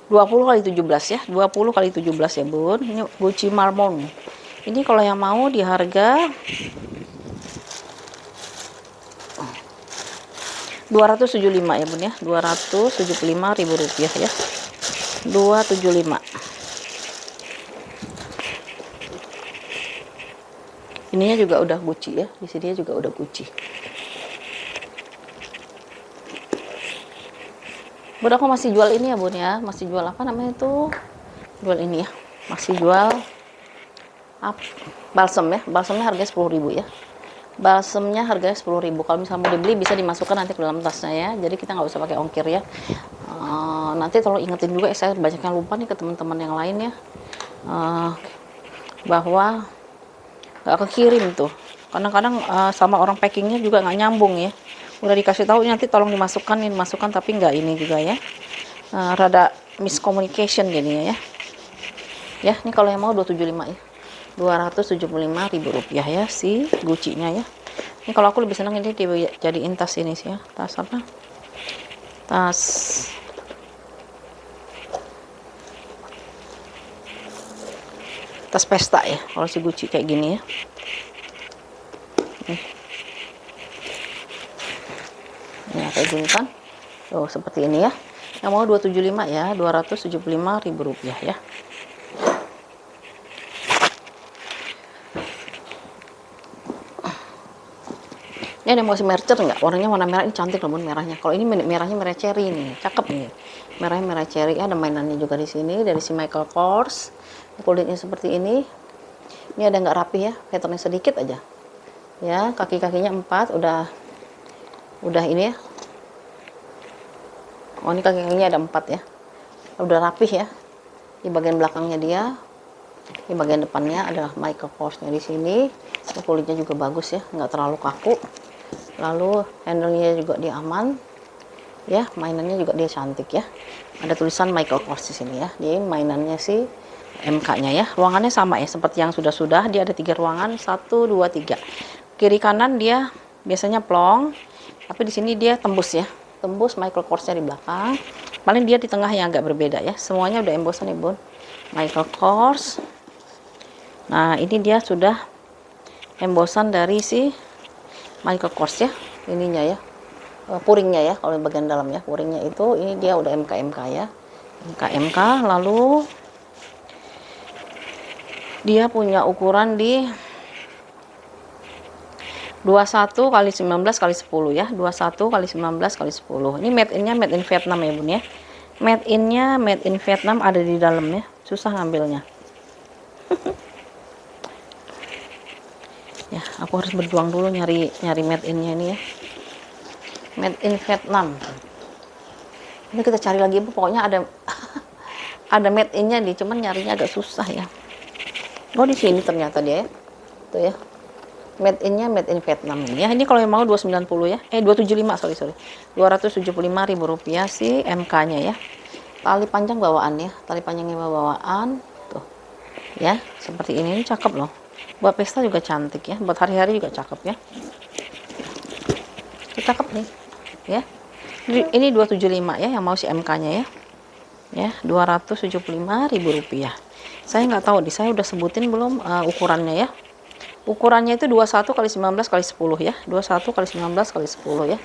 20 kali 17 ya, 20 kali 17 ya bun. Ini Gucci Marmon. Ini kalau yang mau di harga 275 ya bun ya, 275.000 rupiah ya, 275. Ininya juga udah Gucci ya, di sini juga udah Gucci. Bun, aku masih jual ini ya bun ya, masih jual apa namanya itu, jual ini ya, masih jual balsam ya, balsamnya harganya 10.000 ya, balsamnya harganya 10.000. Kalau misalnya mau dibeli bisa dimasukkan nanti ke dalam tasnya ya, jadi kita nggak usah pakai ongkir ya. Nanti tolong ingetin juga ya, saya banyak yang lupa nih ke teman-teman yang lain ya, bahwa nggak kekirim tuh, kadang-kadang sama orang packingnya juga nggak nyambung ya. Udah dikasih tahu nanti tolong dimasukkan tapi nggak ini juga ya, rada miscommunication jadinya ya. Ya ini kalau yang mau 275 ya, 275.000 rupiah ya si Gucci nya ya. Ini kalau aku lebih senang ini dijadiin tas ini sih ya, tas apa, tas pesta ya kalau si Gucci kayak gini ya. Nah kayak gini kan, tuh seperti ini ya. Yang mau 275 ya, 275.000 rupiah ya. Ini ada masih mercer nggak? Warnanya warna merah, ini cantik loh bun merahnya. Kalau ini merahnya merah cherry nih, cakep nih. Merahnya merah cherry. Ada mainannya juga di sini dari si Michael Kors. Kulitnya seperti ini. Ini ada nggak rapi ya, patternnya sedikit aja. Ya, kaki-kakinya 4, udah ini ya. Oh ini kaki-kakinya ada 4 ya. Udah rapih ya. Di bagian belakangnya dia, di bagian depannya ada Michael Korsnya di sini. Kulitnya juga bagus ya, nggak terlalu kaku. Lalu handle-nya juga dia aman ya, mainannya juga dia cantik ya. Ada tulisan Michael Kors di sini ya. Dia mainannya si MK-nya ya. Ruangannya sama ya seperti yang sudah-sudah, dia ada 3 ruangan, 1 2 3. Kiri kanan dia biasanya plong, tapi di sini dia tembus ya. Tembus Michael Kors-nya di belakang. Paling dia di tengah yang agak berbeda ya. Semuanya udah embossan nih, Bun. Michael Kors. Nah, ini dia sudah embossan dari si Michael Kors ya, ininya ya, puringnya ya, kalau di bagian dalam ya, puringnya itu, ini dia udah MK ya, MK. Lalu dia punya ukuran di 21 kali 19 kali 10 ya, 21 kali 19 kali 10. Ini made in Vietnam ya bun ya, made in Vietnam, ada di dalamnya, susah ngambilnya. Ya, aku harus berjuang dulu nyari made in-nya ini ya. Made in Vietnam. Ini kita cari lagi Bu, pokoknya ada ada made in-nya nih, cuman nyarinya agak susah ya. Oh, di sini ternyata dia ya. Tuh ya. Made in-nya made in Vietnam ini ya. Ini kalau yang mau 290 ya. 275, sorry. 275.000 rupiah sih MK-nya ya. Tali panjang bawaan ya. Tali panjangnya bawaan. Tuh. Ya, seperti ini cakep loh. Buat pesta juga cantik ya, buat hari-hari juga cakep ya. Cakep nih ya. Ini 275 ya, yang mau si MK-nya ya. Ya, 275.000 rupiah. Saya nggak tahu di saya udah sebutin belum ukurannya ya. Ukurannya itu 21 kali 19 kali 10 ya. 21 kali 19 kali 10 ya.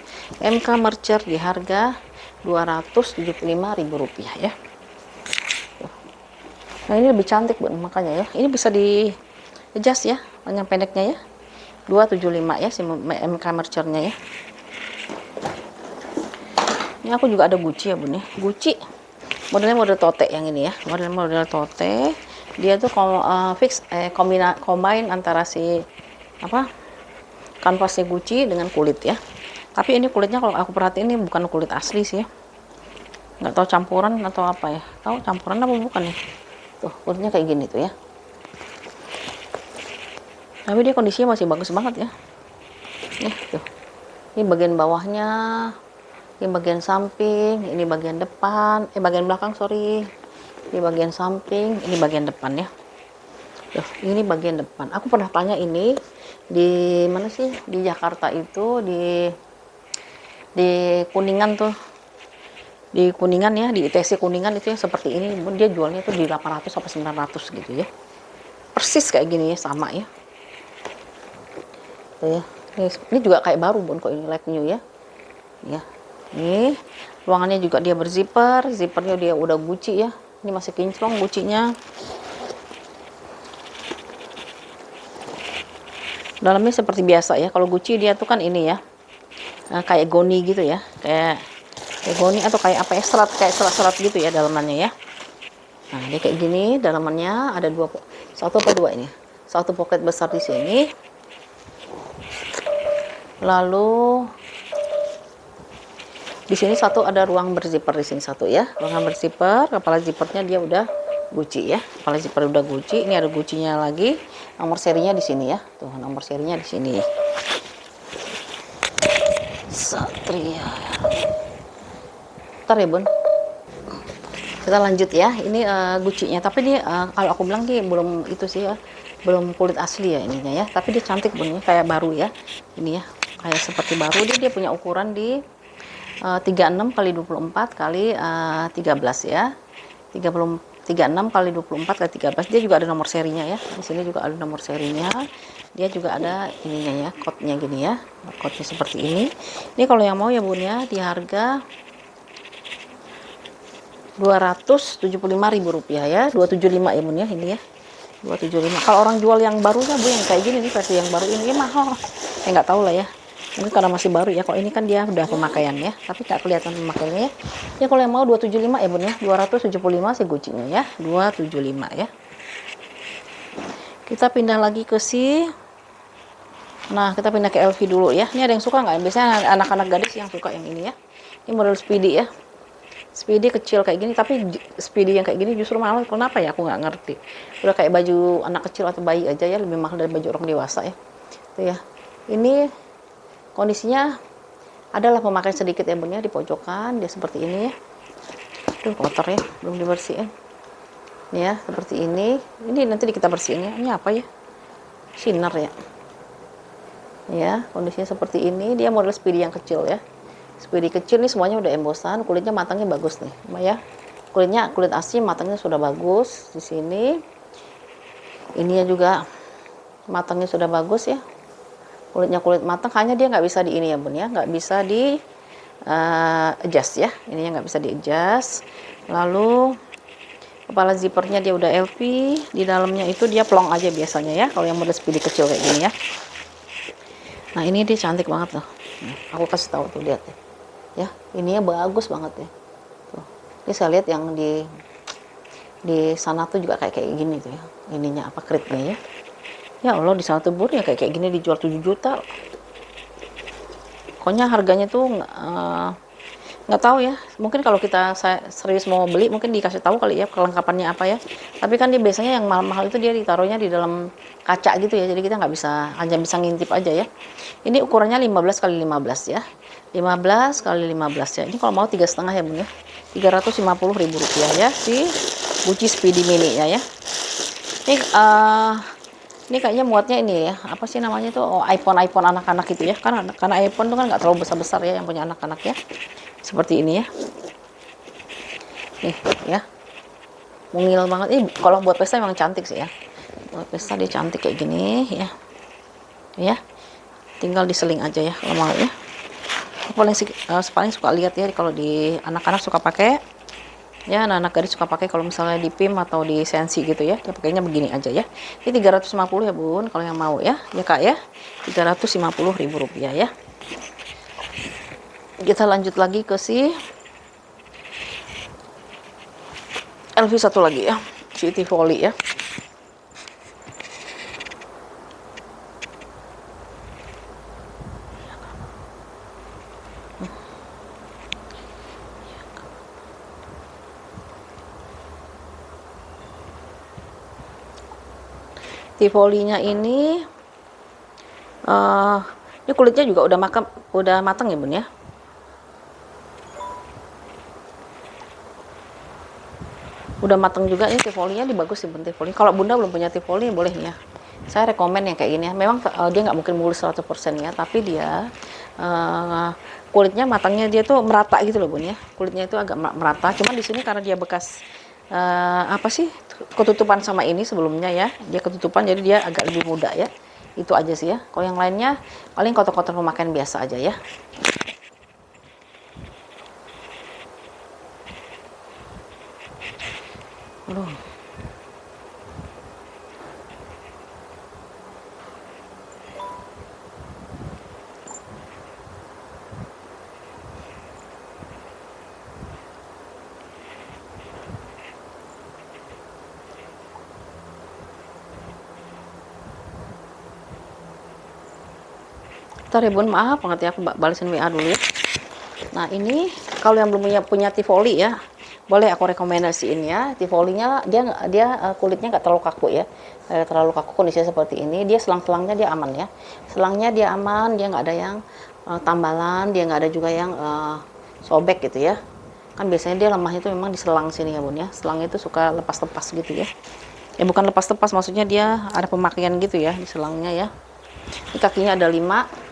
MK Mercer di harga 275.000 rupiah ya. Nah, ini lebih cantik Bu, makanya ya. Ini bisa di adjust ya, panjang pendeknya ya. 275 ya si MK Mercer-nya ya. Ini aku juga ada Gucci ya Bun ya. Gucci modelnya model tote yang ini ya. Model tote. Dia tuh combine antara si apa? Kanvasnya Gucci dengan kulit ya. Tapi ini kulitnya kalau aku perhatiin ini bukan kulit asli sih ya. Nggak tahu campuran atau apa ya. Tahu campuran apa bukan ya? Tuh, kulitnya kayak gini tuh ya. Tapi dia kondisinya masih bagus banget ya. Nih tuh, ini bagian bawahnya, ini bagian samping, ini bagian depan, bagian belakang sorry, ini bagian samping, ini bagian depan ya. Tuh, ini bagian depan. Aku pernah tanya ini di mana sih, di Jakarta itu, di Kuningan tuh, di Kuningan ya, di ITC Kuningan itu yang seperti ini, dia jualnya tuh di 800 sampai 900 gitu ya, persis kayak gini ya, sama ya. Tuh ya. Ini juga kayak baru Bun, kok ini like new ya. Ya. Nih, ruangannya juga dia berzipper, zippernya dia udah Gucci ya. Ini masih kinclong Gucci-nya. Dalamnya seperti biasa ya. Kalau Gucci dia tuh kan ini ya. Kayak goni gitu ya. Kayak goni atau kayak apa ya? Kayak serat-serat gitu ya dalamannya ya. Nah, ini kayak gini, dalamannya ada satu apa dua ini. Satu pocket besar di sini. Lalu di sini satu ada ruang berzipper di sini satu ya, ruangan berzipper. Kepala zippernya dia udah Gucci ya, kepala zipper udah Gucci. Ini ada Gucci-nya lagi, nomor serinya di sini ya, tuh nomor serinya di sini. Satria. Ntar ya Bun, kita lanjut ya. Ini Gucci-nya, tapi dia kalau aku bilang sih belum itu sih ya, belum kulit asli ya ininya ya. Tapi dia cantik Bun, kayak baru ya, ini ya. Kayak seperti baru. Dia punya ukuran di 36 kali 24 kali 13 ya. 36 kali 24 kali 13. Dia juga ada nomor serinya ya. Di sini juga ada nomor serinya. Dia juga ada ininya ya, code-nya gini ya. Code-nya seperti ini. Ini kalau yang mau ya Bun ya, di harga Rp275.000 ya. 275 ya Bun ya ini ya. 275. Kalau orang jual yang barunya Bu, yang kayak gini nih, versi yang baru ini mahal. Nggak tahu lah ya. Mungkin karena masih baru ya. Kalau ini kan dia udah pemakaian ya, tapi nggak kelihatan pemakaiannya ya. Ya kalau yang mau 275 ya Bun ya. 275 si Gucci-nya ya. 275 ya. Kita pindah lagi ke Nah, kita pindah ke LV dulu ya. Ini ada yang suka nggak? Biasanya anak-anak gadis yang suka yang ini ya. Ini model Speedy ya. Speedy kecil kayak gini, tapi Speedy yang kayak gini justru mahal. Kenapa ya? Aku nggak ngerti. Udah kayak baju anak kecil atau bayi aja ya, lebih mahal dari baju orang dewasa ya. Tuh ya. Ini kondisinya adalah pemakaian sedikit ya Bun ya, di pojokan dia seperti ini ya. Aduh kotor ya, belum dibersihin. Ini ya, seperti ini. Ini nanti kita bersihin ya. Ini apa ya? Sinar ya. Ya, kondisinya seperti ini. Dia model Speedy yang kecil ya. Speedy kecil nih semuanya udah embosan, kulitnya matangnya bagus nih, ya. Kulit asli matangnya sudah bagus di sini. Ininya juga matangnya sudah bagus ya. Kulitnya kulit matang, hanya dia nggak bisa di ini ya Bun ya, nggak bisa di adjust ya. Ininya nggak bisa di adjust. Lalu kepala zippernya dia udah LV, di dalamnya itu dia plong aja biasanya ya. Kalau yang model Speedy kecil kayak gini ya. Nah ini dia cantik banget loh. Aku kasih tahu tuh, lihat ya. Ininya bagus banget ya. Tuh. Ini saya lihat yang di sana tuh juga kayak gini tuh ya. Ininya apa, kritnya ya. Ya Allah, di sana tuh Bun ya kayak gini dijual 7 juta. Pokoknya harganya tuh nggak tahu ya. Mungkin kalau kita serius mau beli mungkin dikasih tahu kali ya kelengkapannya apa ya. Tapi kan dia biasanya yang mahal-mahal itu dia ditaruhnya di dalam kaca gitu ya. Jadi kita nggak bisa, hanya bisa ngintip aja ya. Ini ukurannya 15 kali 15 ya. 15 kali 15 ya. Ini kalau mau 3,5 ya Bun ya. Rp350.000 ya si Gucci Speedy Mini ya. Ini kayaknya muatnya ini ya, apa sih namanya tuh, iPhone anak-anak itu ya, karena iPhone tuh kan nggak terlalu besar ya yang punya anak-anak ya, seperti ini ya. Nih ya, mungil banget. Kalau buat pesta memang cantik sih ya, buat pesta dia cantik kayak gini ya. Tinggal diseling aja ya kalau mau ya. Aku paling suka lihat ya kalau di anak-anak suka pakai. Ya, anak-anak gadis suka pakai kalau misalnya di PIM atau di Sensi gitu ya. Dia pakainya begini aja ya. Ini 350 ya Bun, kalau yang mau ya. Ya Kak ya. Rp350.000 ya. Kita lanjut lagi ke si LV satu lagi ya. Si Tivoli ya. Tivolinya ini Ini kulitnya juga udah matang ya bun ya. Udah matang juga. Ini tivolinya ini bagus sih bun, tivoli. Kalau bunda belum punya tivoli boleh ya, saya rekomen yang kayak gini ya. Memang dia nggak mungkin mulus 100% ya, tapi dia kulitnya matangnya dia tuh merata gitu loh bun ya. Kulitnya itu agak merata. Cuman di sini karena dia bekas apa sih, ketutupan sama ini sebelumnya ya, dia ketutupan jadi dia agak lebih muda ya. Itu aja sih ya. Kalau yang lainnya paling kotor-kotor pemakaian biasa aja ya. Aduh. Ntar ya bun, maaf banget ya, aku balesin WA dulu ya. Nah ini kalau yang belum punya tivoli ya, boleh aku rekomendasiin ya. Tivolinya dia kulitnya nggak terlalu kaku ya, terlalu kaku kondisinya seperti ini. Dia selang-selangnya dia aman ya, selangnya dia aman, dia nggak ada yang tambalan, dia nggak ada juga yang sobek gitu ya. Kan biasanya dia lemahnya itu memang di selang sini ya bun ya, selangnya itu suka lepas-lepas gitu ya. Ya bukan lepas-lepas, maksudnya dia ada pemakaian gitu ya di selangnya ya. Ini kakinya ada 5.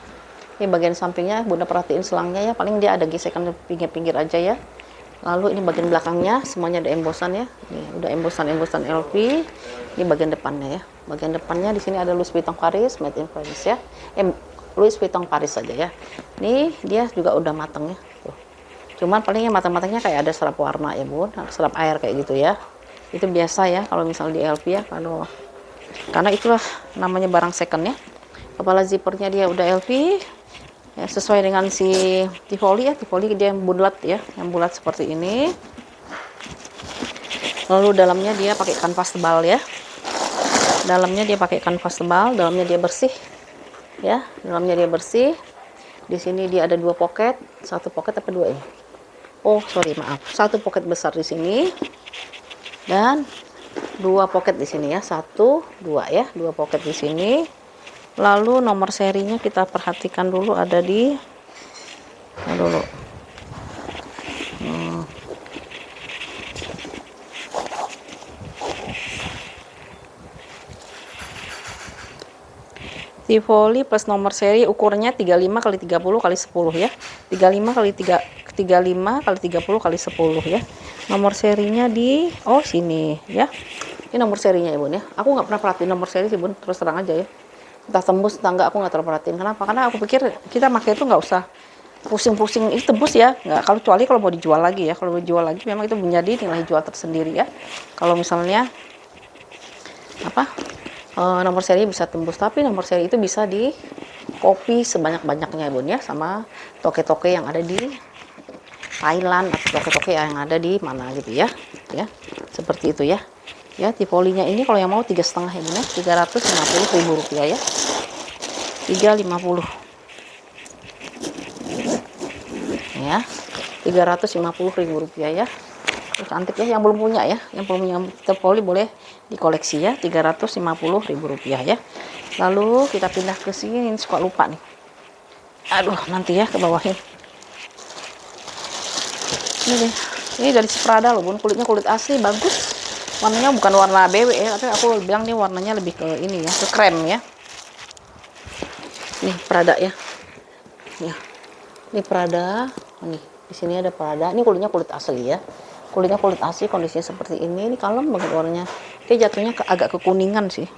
Ini bagian sampingnya bunda perhatiin selangnya ya, paling dia ada gesekan di pinggir-pinggir aja ya. Lalu ini bagian belakangnya semuanya ada embosan ya. Nih udah embosan LV. Ini bagian depannya ya. Bagian depannya di sini ada Louis Vuitton Paris made in France ya. Louis Vuitton Paris saja ya. Ini dia juga udah matang ya. Tuh. Cuman palingnya matang-matangnya kayak ada serap warna ya bun, serap air kayak gitu ya. Itu biasa ya kalau misalnya di LV ya, karena itulah namanya barang second ya. Kepala zippernya dia udah LV. Ya, sesuai dengan si tivoli ya, tivoli dia yang bulat ya, yang bulat seperti ini. Lalu dalamnya dia pakai kanvas tebal ya, dalamnya dia pakai kanvas tebal, dalamnya dia bersih ya, dalamnya dia bersih. Di sini dia ada 2 pocket, 1 pocket apa 2 ya, oh sorry maaf, 1 pocket besar di sini dan 2 pocket di sini ya, 1 2 ya, 2 pocket di sini. Lalu nomor serinya kita perhatikan dulu, ada di dulu. Tivoli plus nomor seri ukurannya 35 x 30 x 10 ya. 35 x 35 x 30 x 10 ya. Nomor serinya di sini ya. Ini nomor serinya ya bun ya. Aku nggak pernah perhatiin nomor seri sih bun, terus terang aja ya. Entah tembus entah enggak, aku nggak terlalu perhatiin. Kenapa? Karena aku pikir kita pakai itu nggak usah pusing-pusing ini tembus ya, nggak. Kalau kecuali kalau mau dijual lagi ya, kalau mau dijual lagi memang itu menjadi nilai jual tersendiri ya. Kalau misalnya nomor seri bisa tembus, tapi nomor seri itu bisa di copy sebanyak-banyaknya ya bun ya, sama toke-toke yang ada di Thailand atau toke-toke yang ada di mana gitu ya, seperti itu ya. Ya, tivolinya ini kalau yang mau 3,5 ya bun ya, 350.000 rupiah ya, 350 ya, 350.000 rupiah ya. Cantik ya, yang belum punya ya, yang belum punya tivoli boleh dikoleksi ya, 350.000 rupiah ya. Lalu kita pindah ke sini, ini suka lupa nih, aduh nanti ya ke bawahin. Ini deh, ini dari Prada loh bun, kulitnya kulit asli, bagus. Warnanya bukan warna BW ya, tapi aku bilang nih warnanya lebih ke ini ya, ke krem ya. Nih Prada ya. Ini Prada. Nih, di sini ada Prada. Ini kulitnya kulit asli ya. Kulitnya kulit asli, kondisinya seperti ini. Ini kalem banget warnanya. Dia jatuhnya agak kekuningan sih.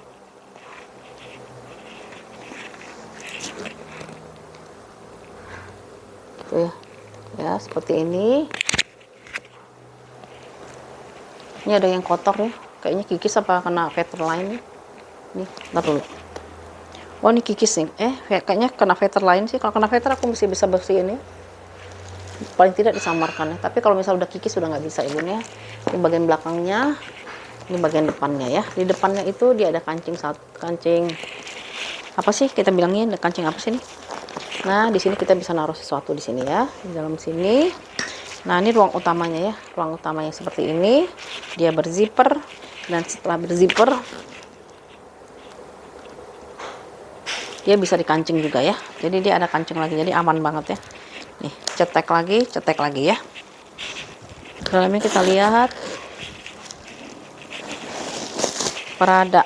Tuh ya. Ya, seperti ini. Ini ada yang kotor ya, kayaknya kikis apa kena feather line nih. Nih, ntar dulu. Oh ini kikis nih, kayaknya kena feather line sih. Kalau kena feather aku mesti bisa bersihin ya. Paling tidak disamarkan ya. Tapi kalau misalnya udah kikis sudah nggak bisa ibunya. Ini bagian belakangnya, ini bagian depannya ya. Di depannya itu dia ada kancing apa sih kita bilangnya, kancing apa sih nih? Nah di sini kita bisa naruh sesuatu di sini ya, di dalam sini. Nah ini ruang utamanya ya, ruang utamanya seperti ini, dia berzipper, dan setelah berzipper Dia bisa dikancing juga ya, jadi dia ada kancing lagi, jadi aman banget ya. Nih, cetek lagi ya. Dalamnya kita lihat Prada.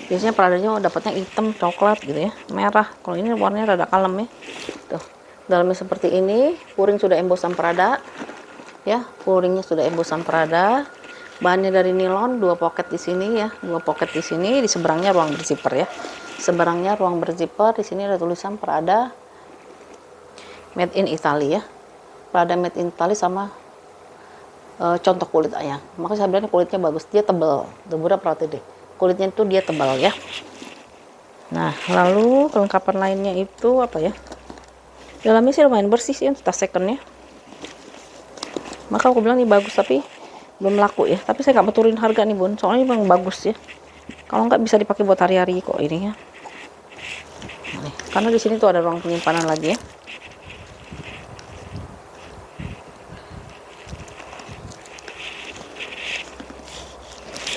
Biasanya Pradanya dapatnya hitam, coklat gitu ya, merah. Kalau ini warnanya rada kalem ya. Tuh, dalamnya seperti ini, puring sudah embosan Prada ya, puringnya sudah embosan Prada. Bahannya dari nilon, 2 poket di sini ya, 2 poket di sini, di seberangnya ruang berzipper ya. Seberangnya ruang berzipper, di sini ada tulisan Prada made in Italy ya. Prada made in Italy sama contoh kulit ayam. Makanya saya bilang kulitnya bagus, dia tebal. Berapa rata deh. Kulitnya itu dia tebal ya. Nah, lalu kelengkapan lainnya itu apa ya? Dalamnya sih lumayan bersih sih untuk tas secondnya. Maka aku bilang ini bagus, tapi belum laku ya. Tapi saya nggak beturin harga nih bun, soalnya memang bagus ya. Kalau nggak bisa dipakai buat hari-hari kok ini ya. Nih, karena di sini tuh ada ruang penyimpanan lagi ya.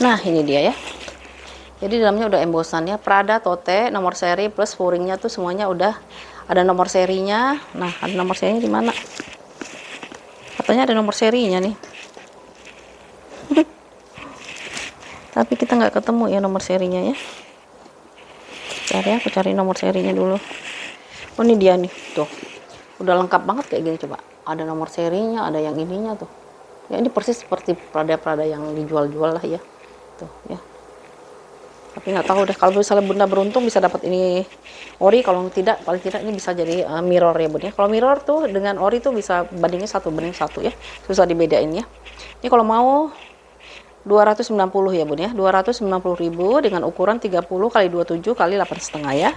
Nah, ini dia ya. Jadi dalamnya udah embosannya Prada Tote, nomor seri plus puringnya tuh semuanya udah ada nomor serinya. Nah, ada nomor serinya di mana? Katanya ada nomor serinya nih. Tapi kita nggak ketemu ya nomor serinya ya. Aku cari nomor serinya dulu. Oh, ini dia nih, tuh. Udah lengkap banget kayak gini coba. Ada nomor serinya, ada yang ininya tuh. Ya ini persis seperti Prada-Prada yang dijual-jual lah ya. Tuh ya. Tapi nggak tahu deh, kalau misalnya bunda beruntung bisa dapat ini ori, kalau tidak paling tidak ini bisa jadi mirror ya bun ya. Kalau mirror tuh dengan ori tuh bisa bandingnya 1:1 ya, susah dibedain ya. Ini kalau mau 290 ya bun ya, 290.000 dengan ukuran 30 kali 27 kali 8,5 ya.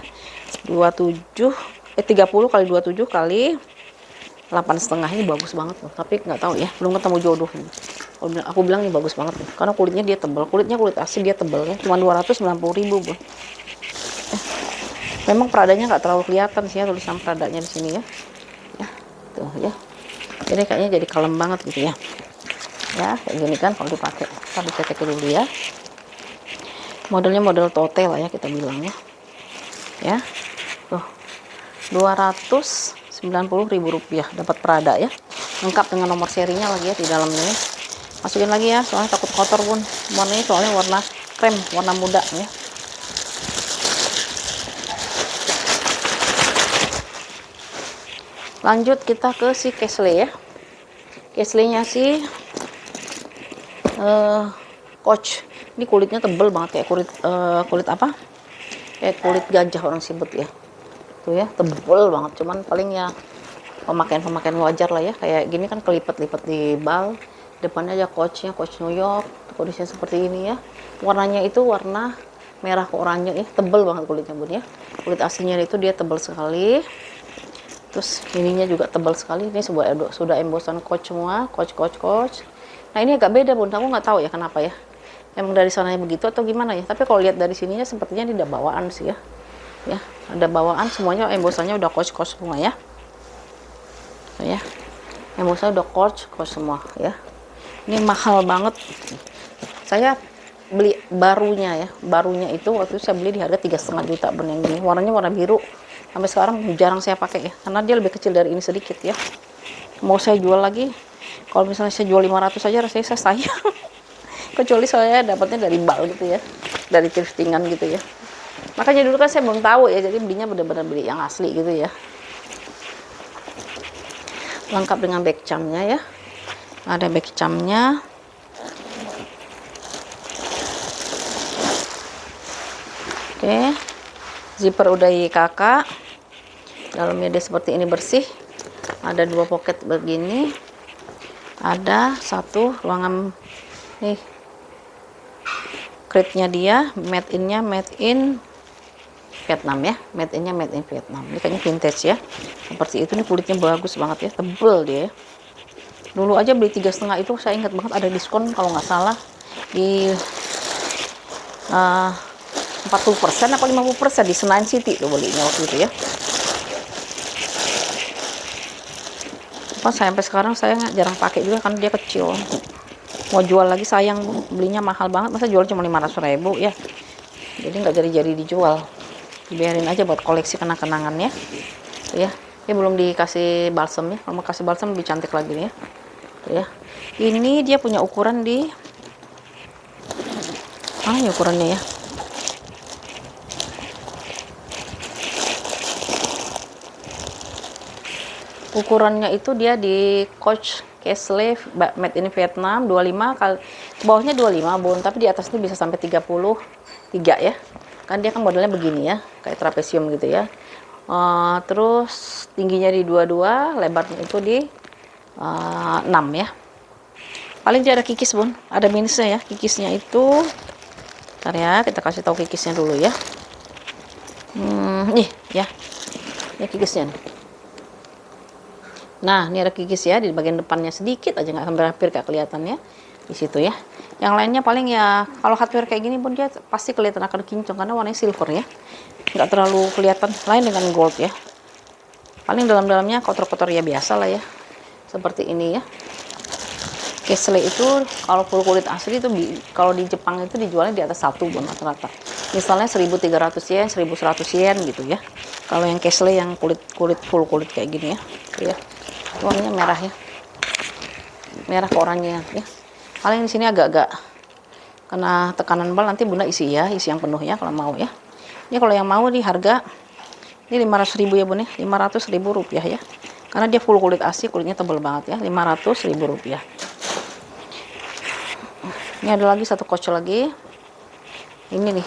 30 kali 27 kali 8,5 ini bagus banget loh. Tapi nggak tahu ya, belum ketemu jodoh. Aku bilang ini bagus banget nih, karena kulitnya dia tebal, kulit asli dia tebal ya, cuma 290.000 bun. Memang Pradanya nggak terlalu kelihatan sih ya, tulisan Pradanya di sini ya. Ya, tuh ya. Jadi kayaknya jadi kalem banget gitu ya. Ya, kayak gini kan kalau dipakai. Kita cetek dulu ya. Modelnya model tote lah ya kita bilang ya. Ya. Tuh. 290.000 rupiah dapat Prada ya. Lengkap dengan nomor serinya lagi ya di dalamnya ya. Masukin lagi ya, soalnya takut kotor bun. Warnanya soalnya warna krem, warna muda ya. Lanjut kita ke si Kesley ya. Kesley-nya sih Coach. Ini kulitnya tebel banget kayak kulit apa? Kayak kulit gajah orang sebut ya. Tuh ya, tebel banget. Cuman paling ya pemakaian wajar lah ya. Kayak gini kan kelipet-lipet di bal. Depannya aja Coach New York. Kondisinya seperti ini ya. Warnanya itu warna merah ke oranye ya. Tebel banget kulitnya bun ya. Kulit aslinya itu dia tebel sekali. Terus ininya juga tebal sekali. Ini sudah embosan Coach semua, Coach. Nah ini agak beda bun, aku nggak tahu ya kenapa ya. Emang dari sananya begitu atau gimana ya. Tapi kalau lihat dari sininya sepertinya ini ada bawaan sih ya. Ya, ada bawaan semuanya, embosannya udah Coach semua ya. So, ya, embosannya udah Coach semua ya. Ini mahal banget. Saya beli barunya ya. Barunya itu waktu itu saya beli di harga 3,5 juta bun yang ini. Warnanya warna biru. Sampai sekarang jarang saya pakai ya, karena dia lebih kecil dari ini sedikit ya. Mau saya jual lagi, kalau misalnya saya jual 500 saja rasanya saya sayang. Kecuali saya dapatnya dari bal gitu ya, dari thriftingan gitu ya. Makanya dulu kan saya belum tahu ya, jadi belinya benar-benar beli yang asli gitu ya. Lengkap dengan back charmnya ya. Ada back charmnya. Oke. Zipper udah kakak. Dalamnya dia seperti ini bersih. Ada 2 pocket begini. Ada 1 ruangan nih. Crate-nya dia, made in Vietnam ya. Made in Vietnam. Ini kayaknya vintage ya. Seperti itu nih, kulitnya bagus banget ya, tebel dia ya. Dulu aja beli 3,5 itu saya ingat banget ada diskon kalau nggak salah di 40% apa 50% di Senayan City tuh belinya waktu itu ya. Apa sampai sekarang saya jarang pakai juga kan dia kecil. Mau jual lagi sayang, belinya mahal banget, masa jual cuma 500.000 ya. Jadi nggak jadi dijual. Biarin aja buat koleksi kenang-kenangannya tuh ya. Ini belum dikasih balsam ya, kalau mau kasih balsam lebih cantik lagi nih ya tuh ya. Ini dia punya ukuran di mana ya ukurannya ya, ukurannya itu dia di Coach Kesley made in Vietnam 25 kali, bawahnya 25 bun, tapi di atasnya bisa sampai 33 ya, kan dia kan modelnya begini ya, kayak trapesium gitu ya. Terus tingginya di 22, lebarnya itu di 6 ya. Paling dia ada kikis bun, ada minusnya ya, kikisnya itu ntar ya, kita kasih tahu kikisnya dulu ya. Nih ya, ini kikisnya nih. Nah, ini ada kikis ya di bagian depannya sedikit aja, nggak hampir gak kelihatan ya di situ ya. Yang lainnya paling ya, kalau hardware kayak gini pun dia pasti kelihatan akan kinclong karena warnanya silver ya, nggak terlalu kelihatan. Lain dengan gold ya, paling dalam-dalamnya kotor-kotor ya, biasa lah ya, seperti ini ya. Kesley itu kalau full kulit asli itu kalau di Jepang itu dijualnya di atas 1 bun rata-rata. Misalnya 1.300 yen, 1.100 yen gitu ya. Kalau yang Kesley yang kulit full kulit kayak gini ya. Tuh ya. Warnanya merah ya. Merah ke oranye ya. Paling di sini agak-agak karena tekanan bal, nanti Bunda isi ya, isi yang penuh ya kalau mau ya. Ini kalau yang mau di harga ini 500.000 ya Bun ya, 500.000 rupiah ya. Karena dia full kulit asli, kulitnya tebal banget ya, 500.000 rupiah. Ini ada lagi satu coach lagi. Ini nih.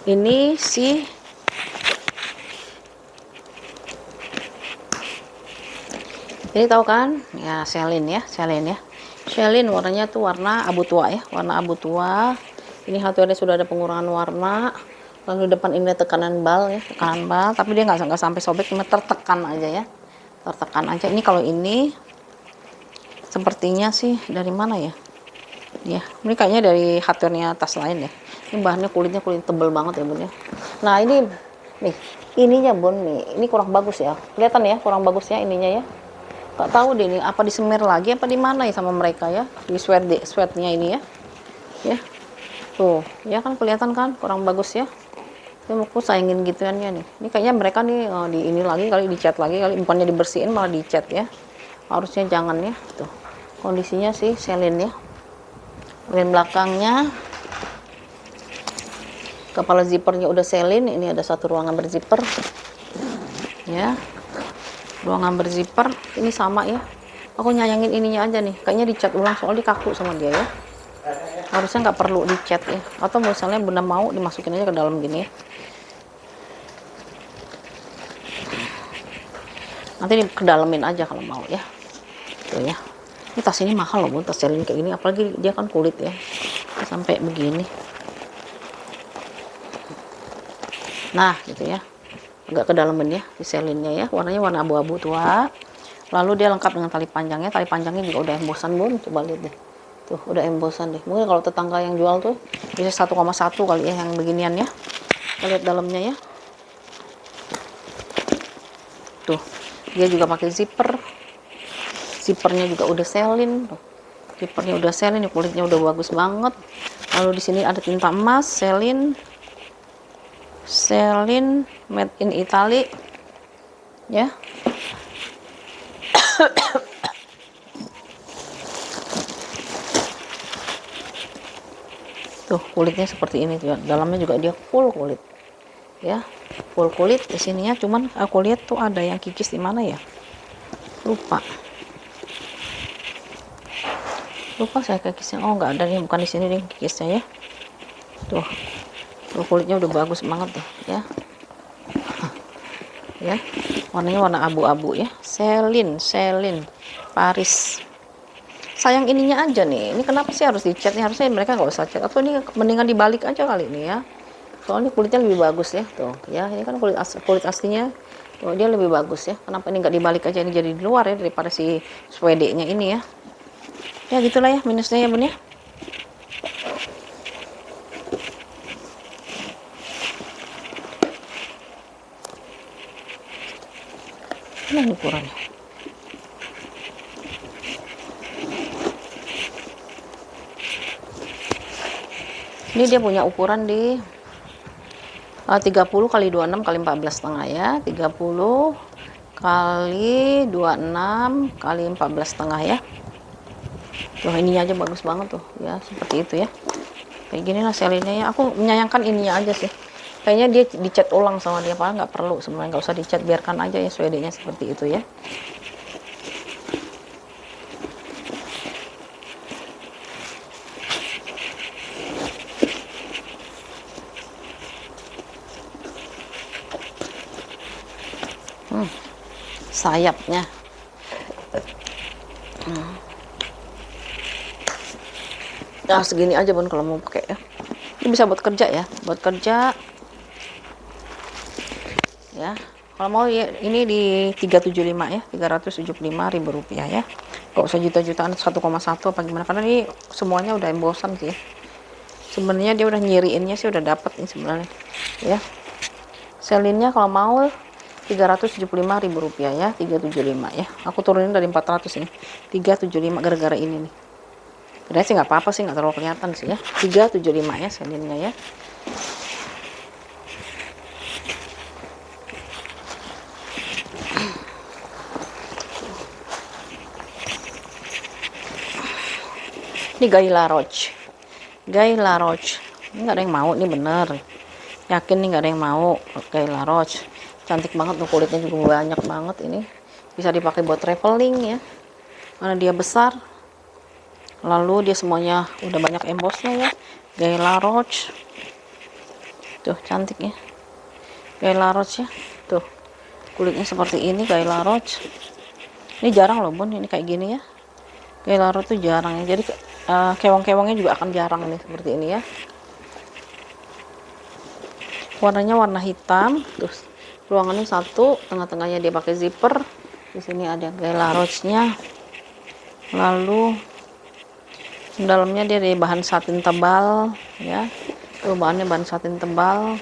Ini si ini tahu kan? Ya, Celine ya, Celine ya. Celine warnanya tuh warna abu tua ya, warna abu tua. Ini hardware sudah ada pengurangan warna. Lalu depan ini tekanan bal ya, tekanan bal, tapi dia nggak sampai sobek, cuma tertekan aja ya. Tertekan aja. Ini kalau ini sepertinya sih dari mana ya? Ya, ini kayaknya dari hardware-nya tas lain ya. Ini bahannya kulitnya kulit tebel banget ya Bun ya. Nah ini nih, ininya Bun nih, ini kurang bagus ya. Kelihatan ya, kurang bagus ya ininya ya. Gak tahu deh ini apa disemir lagi apa di mana ya sama mereka ya. Di sweatnya ini ya. Ya. Tuh, ya kan kelihatan kan kurang bagus ya. Ini aku sayangin gituan ya nih. Ini kayaknya mereka nih di ini lagi kali, dicat lagi kali, bukannya dibersihin malah dicat ya. Harusnya jangan ya. Tuh. Kondisinya sih Celine ya. Bagian belakangnya kepala zippernya udah Celine. Ini ada satu ruangan berzipper ya, ruangan berzipper ini sama ya. Aku nyayangin ininya aja nih, kayaknya dicat ulang soalnya kaku sama dia ya. Harusnya nggak perlu dicat ya, atau misalnya Bunda mau dimasukin aja ke dalam gini ya, nanti kedalamin aja kalau mau ya. Tuh ya, ini tas ini mahal loh Bun, tas Celine kayak gini, apalagi dia kan kulit ya, sampai begini. Nah gitu ya, agak kedalamin ya di Celine-nya ya, warnanya warna abu-abu tua. Lalu dia lengkap dengan tali panjangnya juga udah embosan Bun, coba lihat deh, tuh udah embosan deh. Mungkin kalau tetangga yang jual tuh bisa 1,1 kali ya yang beginian ya. Kita lihat dalamnya ya, tuh dia juga pakai zippernya juga udah Celine, zippernya udah Celine, kulitnya udah bagus banget. Lalu di sini ada tinta emas Celine made in Italy ya. Tuh kulitnya seperti ini tuh, dalamnya juga dia full kulit ya, full kulit di sininya. Cuman aku lihat tuh ada yang kikis di mana ya, lupa saya kikisnya. Oh nggak ada nih, bukan di sini nih kikisnya ya. Tuh kulitnya udah bagus banget deh ya. Ya, warnanya warna abu-abu ya, Celine Paris. Sayang ininya aja nih, ini kenapa sih harus dicat nih? Harusnya mereka nggak usah cat, atau ini mendingan dibalik aja kali ini ya, soalnya kulitnya lebih bagus ya. Tuh ya, ini kan kulit aslinya tuh dia lebih bagus ya. Kenapa ini nggak dibalik aja, ini jadi di luar ya daripada si suede-nya ini ya. Ya gitulah ya minusnya ya Bun ya. Ini ukurannya. Ini dia punya ukuran di 30 kali 26 kali 14,5 ya, 30 kali 26 kali 14,5 ya. Tuh ininya aja bagus banget tuh ya, seperti itu ya. Kayak gini lah selinnya ya. Aku menyayangkan ininya aja sih. Kayaknya dia dicat ulang sama dia, padahal nggak perlu sebenarnya, nggak usah dicat, biarkan aja ya swedenya seperti itu ya. Sayapnya nah segini aja Bun kalau mau pakai ya. Ini bisa buat kerja ya, buat kerja ya. Kalau mau ya ini di 375 ya, 375.000 rupiah ya. Gak usah juta-jutaan 1,1 apa gimana, karena ini semuanya udah embosan sih. Sebenarnya dia udah nyiriinnya sih udah dapet nih sebenarnya ya. Selinnya kalau mau 375.000 rupiah ya, 375 ya. Aku turunin dari 400 ini, 375 gara-gara ini nih. Sebenarnya sih nggak apa-apa sih, nggak terlalu kelihatan sih ya. 375 ya selinnya ya. Ini Gaila Roach. Gaila Roach. Ini nggak ada yang mau nih, bener. Yakin nih nggak ada yang mau Gaila Roach. Cantik banget tuh, kulitnya juga banyak banget ini. Bisa dipakai buat traveling ya. Karena dia besar. Lalu dia semuanya udah banyak embossnya ya. Gaila Roach. Tuh cantik ya. Gaila Roach ya. Tuh. Kulitnya seperti ini Gaila Roach. Ini jarang loh Bun, ini kayak gini ya. Gaila Roach tuh jarang ya. Jadi kewang-kewangnya juga akan jarang nih seperti ini ya. Warnanya warna hitam, terus ruangannya satu, tengah-tengahnya dia pakai zipper. Di sini ada Gaila Roach-nya. Lalu dalamnya dia dari bahan satin tebal ya. Tuh bahannya bahan satin tebal.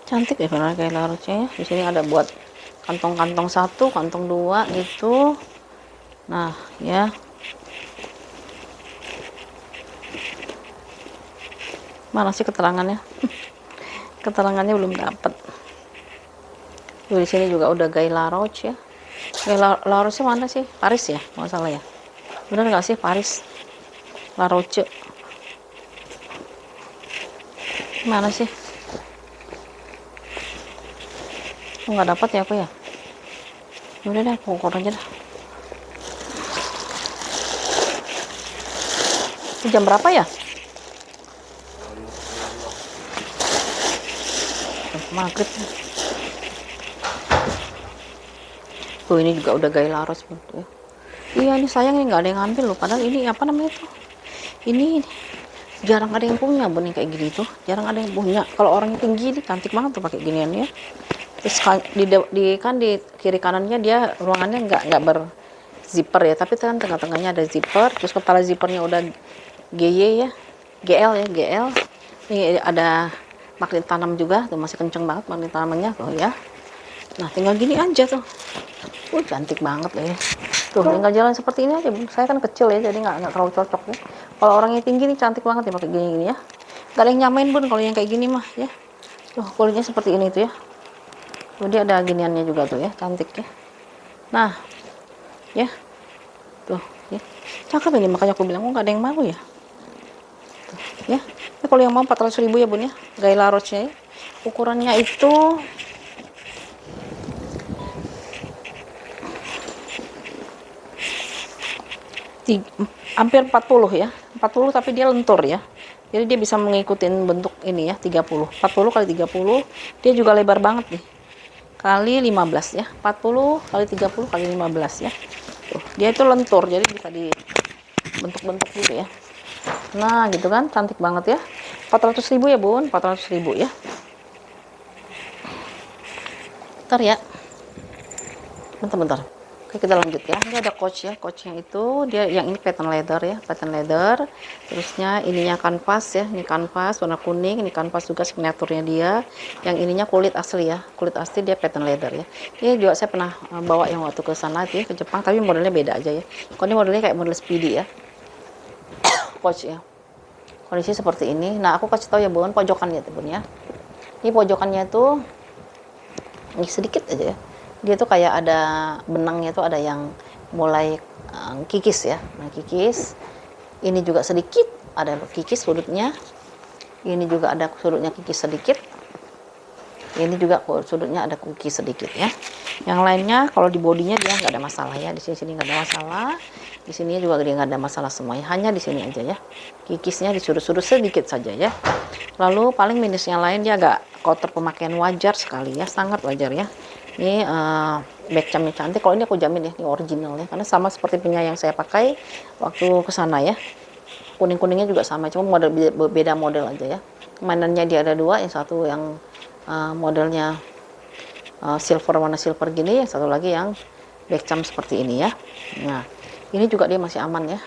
Cantik ya benar Gaila Roach-nya ya. Di sini ada buat kantong-kantong satu, kantong dua gitu. Nah ya, mana sih keterangannya? Keterangannya belum dapat. Di sini juga udah Gaila Roach ya. Gaila Roach mana sih? Paris ya, nggak salah ya. Bener nggak sih Paris? La Roche. Mana sih? Nggak dapat ya aku ya. Udah deh, aku ukur aja dah. Ini jam berapa ya? Maghrib. Tuh ini juga udah Gaila Roach ya. Iya ini sayang nih nggak ada yang ngambil loh. Padahal ini apa namanya tuh? Ini jarang ada yang punya Bun, kayak gini tuh. Jarang ada yang punya. Kalau orangnya tinggi ini cantik banget tuh pakai ginian ya. Terus di kiri kanannya dia ruangannya nggak berzipper ya, tapi kan tengah-tengahnya ada zipper. Terus kepala zippernya udah GY ya, GL ya, GL. Ini ada magnet tanam juga tuh, masih kenceng banget magnet tanamannya tuh ya. Nah tinggal gini aja tuh. Cantik banget ya. Tuh tinggal jalan seperti ini aja Bun. Saya kan kecil ya, jadi nggak terlalu cocok ya. Kalau orangnya tinggi nih cantik banget ya pakai gini-gini ya. Gak ada yang nyamain Bun kalau yang kayak gini mah ya. Tuh kulitnya seperti ini tuh ya. Tuh dia ada giniannya juga tuh ya, cantik ya. Nah ya, tuh ya, cakep ini, makanya aku bilang nggak ada yang mau ya. Tuh, ya. Ini kalau yang mau 400.000 ya Bun ya, Gaila Roach-nya ya. Ukurannya itu hampir 40 ya, 40 tapi dia lentur ya. Jadi dia bisa mengikuti bentuk ini ya, 30 kali 30, dia juga lebar banget nih. Kali 15 ya, 40 kali 30 kali 15 ya. Tuh, dia itu lentur, jadi bisa dibentuk-bentuk gitu ya. Nah gitu kan, cantik banget ya. 400.000 ya Bun, 400.000 ya. Bentar ya, bentar. Oke, kita lanjut ya. Ini ada coach ya. Coachnya itu dia yang ini pattern leather ya, pattern leather. Terusnya ininya kanvas ya. Ini kanvas warna kuning. Ini kanvas juga signaturnya dia. Yang ininya kulit asli ya. Kulit asli dia pattern leather ya. Ini juga saya pernah bawa yang waktu ke sana ya, ke Jepang, tapi modelnya beda aja ya. Kalau ini modelnya kayak model speedy ya. Coach ya. Kondisi seperti ini. Nah, aku kasih tahu ya Bun, pojokannya tuh Bun ya. Ini pojokannya tuh ini sedikit aja ya. Dia tuh kayak ada benangnya tuh ada yang mulai kikis ya. Nah, kikis. Ini juga sedikit ada kikis sudutnya. Ini juga ada sudutnya kikis sedikit. Ini juga sudutnya ada kikis sedikit ya. Yang lainnya kalau di bodinya dia nggak ada masalah ya. Di sini nggak ada masalah. Di sini juga dia nggak ada masalah semuanya. Hanya di sini aja ya. Kikisnya di sudut-sudut sedikit saja ya. Lalu paling minusnya lain dia agak kotor pemakaian, wajar sekali ya, sangat wajar ya. Ini backcamnya cantik. Kalau ini aku jamin ya, ini original ya, karena sama seperti punya yang saya pakai waktu ke sana ya. Kuning-kuningnya juga sama, cuma model beda model aja ya. Mainannya dia ada dua, yang satu yang modelnya silver, warna silver gini, yang satu lagi yang backcam seperti ini ya. Nah, ini juga dia masih aman ya,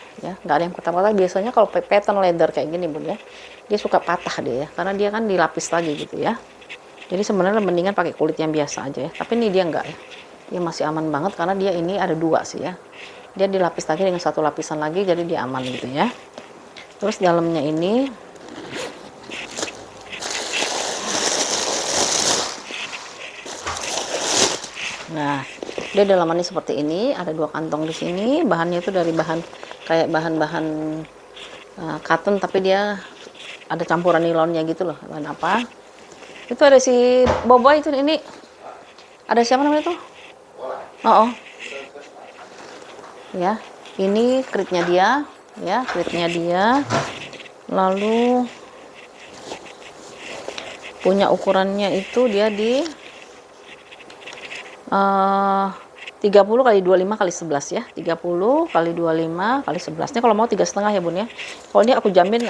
nggak ada yang patah-patah. Biasanya kalau pattern leather kayak gini Bun ya, dia suka patah dia ya, karena dia kan dilapis lagi gitu ya. Jadi sebenarnya mendingan pakai kulit yang biasa aja ya. Tapi ini dia enggak ya. Dia masih aman banget karena dia ini ada dua sih ya. Dia dilapis lagi dengan satu lapisan lagi, jadi dia aman gitu ya. Terus dalamnya ini nah, dia dalamannya seperti ini, ada dua kantong di sini. Bahannya itu dari bahan kayak bahan-bahan cotton, tapi dia ada campuran nilonnya gitu loh. Bahan apa? Itu ada si Bobo itu, ini ada siapa namanya tuh? Oh, ya, ini kritnya dia ya, kritnya dia. Lalu punya ukurannya itu dia di 30 kali 25 kali 11 ya, 30 kali 25 kali 11. Ini kalau mau 3,5 ya Bun ya. Kalau ini aku jamin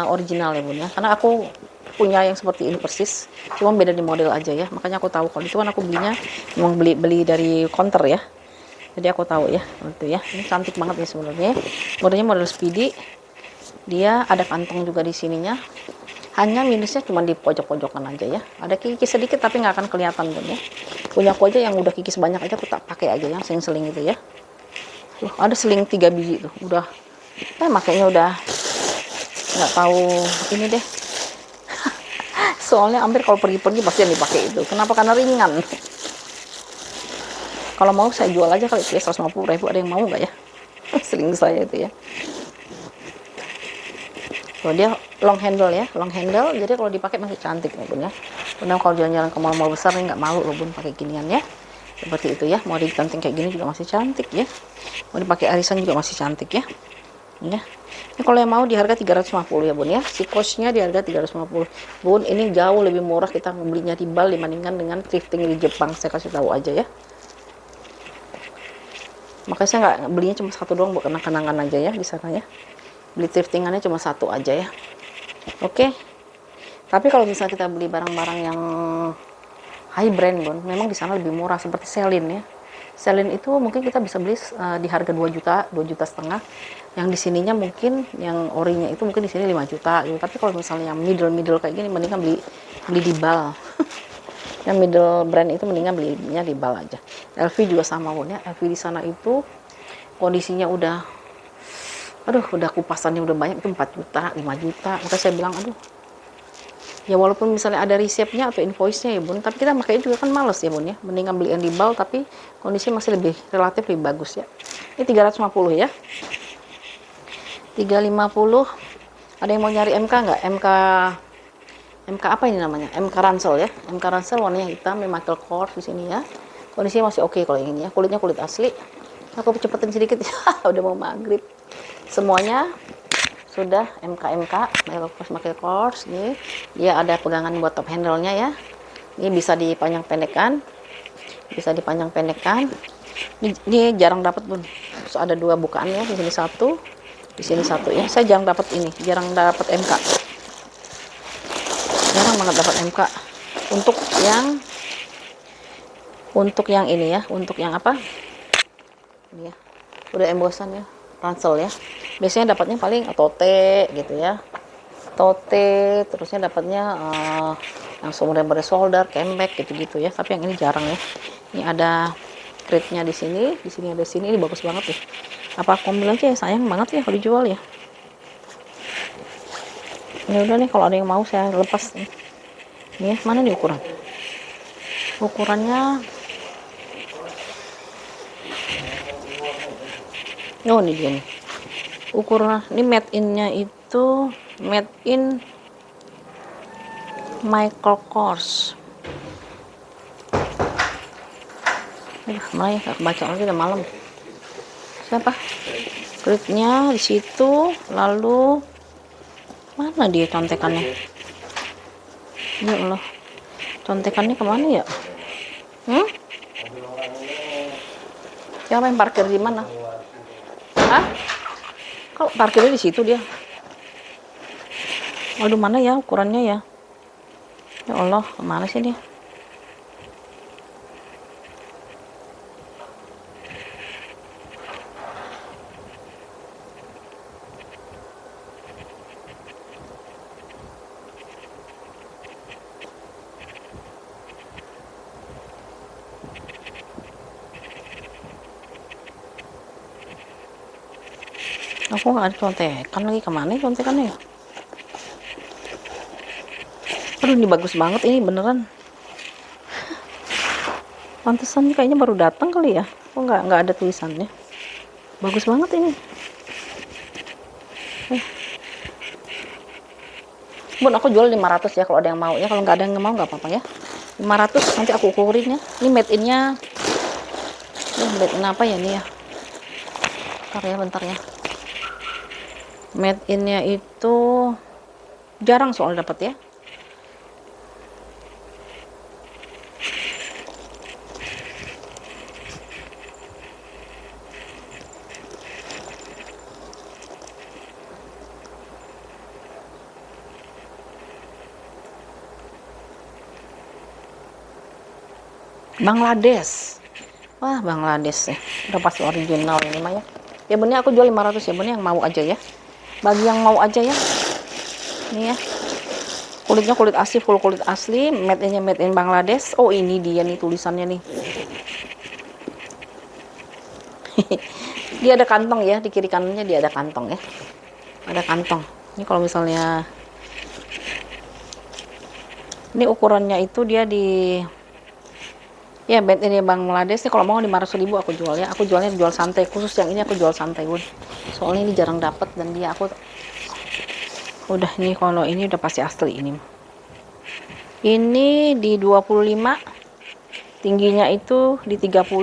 original ya Bun ya, karena aku punya yang seperti ini persis, cuma beda di model aja ya. Makanya aku tahu kalau itu kan aku belinya memang beli dari counter ya, jadi aku tahu ya itu ya. Ini cantik banget ya sebenarnya. Modelnya model speedy, dia ada kantong juga di sininya. Hanya minusnya cuma di pojok-pojokan aja ya, ada kikis sedikit tapi nggak akan kelihatan Bun ya. Punya aku aja yang udah kikis banyak aja aku tak pakai aja yang seling-seling gitu ya. Tuh, ada seling 3 biji tuh, udah makanya udah nggak tahu ini deh. Soalnya hampir kalau pergi-pergi pasti yang dipakai itu. Kenapa? Karena ringan. Kalau mau saya jual aja kali ya, 150.000. Ada yang mau nggak ya? Seling saya itu ya. So, dia long handle ya, long handle. Jadi kalau dipakai masih cantik ya Bun ya. Benar, kalau jalan-jalan ke mall-mall besar nih nggak malu loh Bun pakai ginian ya. Seperti itu ya. Mau diganting kayak gini juga masih cantik ya. Mau dipakai arisan juga masih cantik ya. Ya. Ini kalau yang mau di harga 350 ya Bun ya. Si coachnya di harga 350 Bun. Ini jauh lebih murah kita membelinya di Bal dibandingkan dengan thrifting di Jepang. Saya kasih tahu aja ya. Makanya saya nggak belinya cuma satu doang buat kenang-kenangan aja ya di sana ya. Beli thriftingannya cuma satu aja ya. Oke. Tapi kalau misalnya kita beli barang-barang yang high brand Bun, memang di sana lebih murah seperti Celine ya. Celine itu mungkin kita bisa beli di harga 2 juta, 2 juta setengah. Yang di sininya mungkin yang orinya itu mungkin di sini 5 juta gitu. Tapi kalau misalnya yang middle kayak gini mendingan beli di Bal. Yang middle brand itu mendingan belinya di Bal aja. LV juga sama Bun ya. LV di sana itu kondisinya udah kupasannya udah banyak, itu 4 juta, 5 juta. Maka saya bilang aduh. Ya walaupun misalnya ada resepnya atau invoice-nya ya Bun, tapi kita makanya juga kan males ya Bun ya. Mendingan beli yang di Bal tapi kondisi masih relatif lebih bagus ya. Ini 350 ya. 350. Ada yang mau nyari MK nggak? MK apa ini namanya? MK Ransel ya. MK Ransel warnanya hitam, Michael Kors di sini ya. Kondisinya masih oke kalau yang ini ya. Kulitnya kulit asli. Aku cepetin sedikit ya. Udah mau maghrib. Semuanya sudah Michael Kors nih. Dia ada pegangan buat top handle-nya ya. Ini bisa dipanjang pendekkan. Ini jarang dapat Bun. Terus ada dua bukaannya, di sini satu ya. Saya jarang dapat MK. Jarang banget dapat MK. Untuk yang ini ya, untuk yang apa? Ini ya, udah embosan ya, ransel ya. Biasanya dapatnya paling tote gitu ya, tote, terusnya dapatnya yang sumber solder, cambek gitu-gitu ya. Tapi yang ini jarang ya. Ini ada crate-nya di sini ada sini, ini bagus banget ya. Apa aku ambil aja ya, sayang banget ya kalau dijual ya. Ya udah nih, kalau ada yang mau saya lepas nih. Nih, mana nih ukurannya? Oh, ini dia nih. Ukuran ini made in-nya itu made in Michael Kors. Mana ya, gak kebaca lagi, udah malam. Siapa? Klipnya di situ, lalu mana dia contekannya? Ya Allah, contekannya kemana ya? Siapa yang parkir di mana? Hah? Kalau parkirnya di situ dia. Waduh, mana ya ukurannya ya? Ya Allah, kemana sih dia? Aku nggak ada contekan lagi, kemana ya contekannya ya? Aduh, ini bagus banget ini beneran. Pantesan kayaknya baru datang kali ya. Kok nggak ada tulisannya? Bagus banget ini. Bun, aku jual 500 ya kalau ada yang mau ya. Kalau nggak ada yang mau nggak apa-apa ya. 500 nanti aku ukurin ya. Ini made in-nya. Ini made in apa ya nih ya? Bentar ya. Made in-nya itu jarang soal dapat ya. Bangladesh. Wah, Bangladesh ya. Udah pasti original ini mah ya. Ya bener, aku jual 500 ya, bener yang mau aja ya. Bagi yang mau aja ya. Ini ya. Kulitnya kulit asli, full kulit asli, made in Bangladesh. Oh, ini dia nih tulisannya nih. Dia ada kantong ya, di kiri kanannya dia ada kantong ya. Ada kantong. Ini kalau misalnya ini ukurannya itu dia di ya made in Bangladesh nih. Kalau mau 500.000 aku jual ya. Aku jualnya jual santai, khusus yang ini aku jual santai bun. Soalnya ini jarang dapat dan dia aku udah nih, kalau ini udah pasti asli ini. Ini di 25, tingginya itu di 30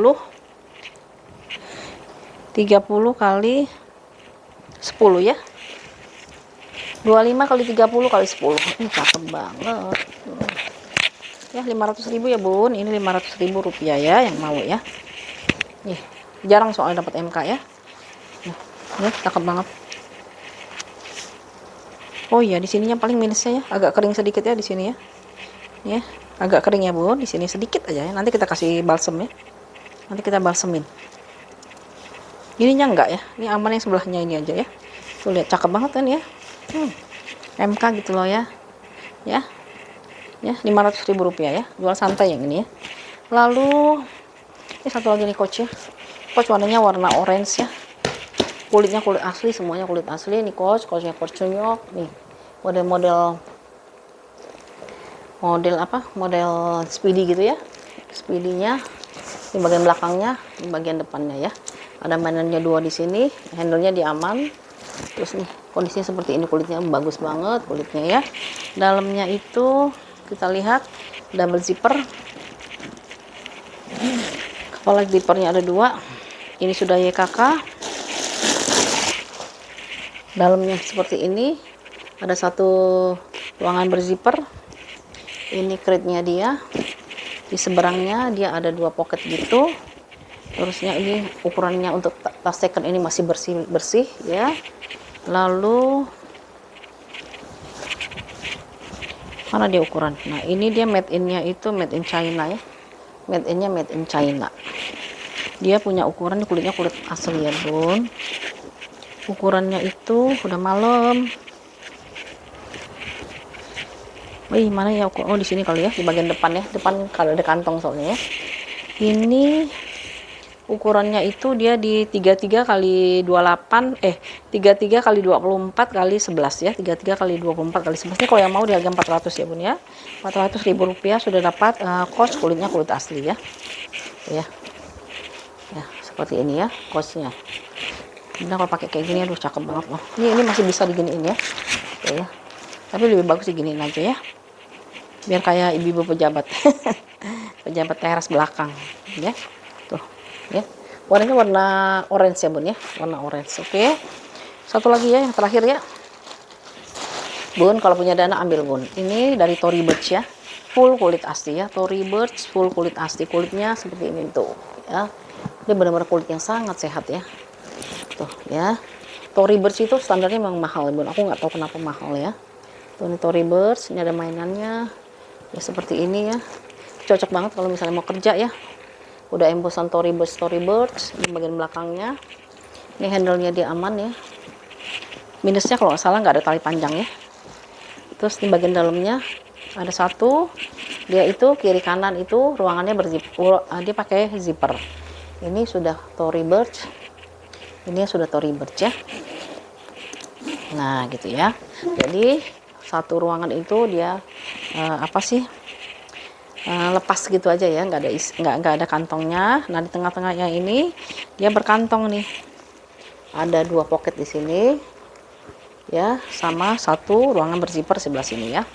kali 10 ya. 25 kali 30 kali 10. Ini cakep banget. Ya 500.000 ya bun. Ini 500.000 rupiah ya yang mau ya. Nih, jarang soalnya dapat MK ya. Nih, cakep banget. Oh iya, di sininya paling minusnya ya, agak kering sedikit ya di sini ya. Ya, agak kering ya bun, di sini sedikit aja ya. Nanti kita kasih balsem ya. Nanti kita balsemin. Ininya enggak ya, ini aman yang sebelahnya ini aja ya. Tuh lihat, cakep banget kan ya. MK gitu loh ya. Ya. Ya, 500.000 rupiah ya. Jual santai yang ini ya. Lalu ini satu lagi nih coach ya. Coach warnanya warna orange ya. Kulitnya kulit asli, semuanya kulit asli. Nih coachnya coach Cunyok nih. Model apa? Model speedy gitu ya. Speedy-nya di bagian belakangnya, di bagian depannya ya. Ada mainannya 2 di sini, handle-nya di aman. Terus nih, kondisinya seperti ini, kulitnya bagus banget kulitnya ya. Dalamnya itu kita lihat double zipper. Kepala zippernya ada 2. Ini sudah YKK. Dalamnya seperti ini. Ada satu ruangan berzipper. Ini crate-nya dia. Di seberangnya dia ada 2 pocket gitu. Terusnya ini ukurannya untuk tas second ini masih bersih ya. Lalu mana dia ukuran? Nah, ini dia made in-nya itu made in China ya. Made in-nya made in China. Dia punya ukuran, kulitnya kulit asli ya bun. Ukurannya itu udah malam. Wih, mana ya? Oh, di sini kali ya, di bagian depan ya. Depan kalau ada kantong soalnya ya. Ini ukurannya itu dia di 33 kali 28 33 kali 24 kali 11 ya. 33 kali 24 kali 11. Ini kalau yang mau di harga 400 ya bun ya. 400.000 rupiah sudah dapat kaos kulitnya kulit asli ya. Ya. Ya, seperti ini ya kaosnya. Nah, kalau pakai kayak gini aduh cakep banget loh. Ini masih bisa diginiin ya. Ya. Tapi lebih bagus diginiin aja ya. Biar kayak ibu-ibu pejabat. Pejabat teras belakang ya. Tuh, ya. Warnanya warna orange ya, Bun ya. Warna orange. Oke. Satu lagi ya, yang terakhir ya. Bun, kalau punya dana ambil, Bun. Ini dari Tory Burch ya. Full kulit asli ya. Tory Burch full kulit asli. Kulitnya seperti ini tuh, ya. Dia benar-benar kulit yang sangat sehat ya. Tuh, ya. Tory Burch itu standarnya memang mahal, Bun. Aku nggak tahu kenapa mahal ya. Tuh, ini Tory Burch, ini ada mainannya. Ya seperti ini ya. Cocok banget kalau misalnya mau kerja ya. Udah embosan Tory Burch di bagian belakangnya. Ini handle-nya dia aman ya. Minusnya kalau nggak salah nggak ada tali panjang ya. Terus di bagian dalamnya ada satu. Dia itu kiri kanan itu ruangannya dia pakai zipper. Ini sudah Tory Burch. Ini sudah Tory Burch ya. Nah gitu ya. Jadi satu ruangan itu dia lepas gitu aja ya, nggak ada kantongnya. Nah di tengah-tengahnya ini dia berkantong nih, ada 2 pocket di sini ya, sama satu ruangan berzipper sebelah sini ya.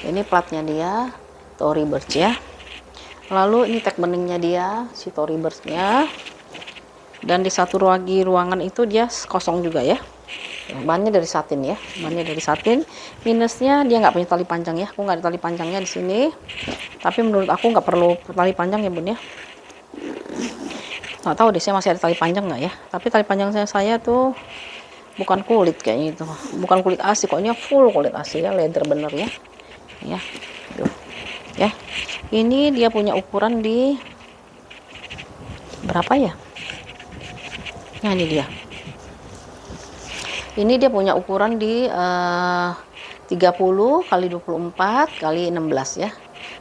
Ini platnya dia Tory Burch ya. Lalu ini tag beningnya dia si Tory Burch-nya. Dan di satu lagi ruangan itu dia kosong juga ya. Bahannya dari satin ya, bahannya dari satin. Minusnya dia nggak punya tali panjang ya. Aku nggak ada tali panjangnya di sini. Tapi menurut aku nggak perlu tali panjang ya bun ya. Nggak tahu deh saya masih ada tali panjang nggak ya. Tapi tali panjang saya tuh bukan kulit kayaknya itu, bukan kulit asli. Kok ini full kulit asli ya, leather bener ya. Ya, tuh. Ya. Ini dia punya ukuran di berapa ya? Nah ini dia. Ini dia punya ukuran di 30 kali 24 kali 16 ya.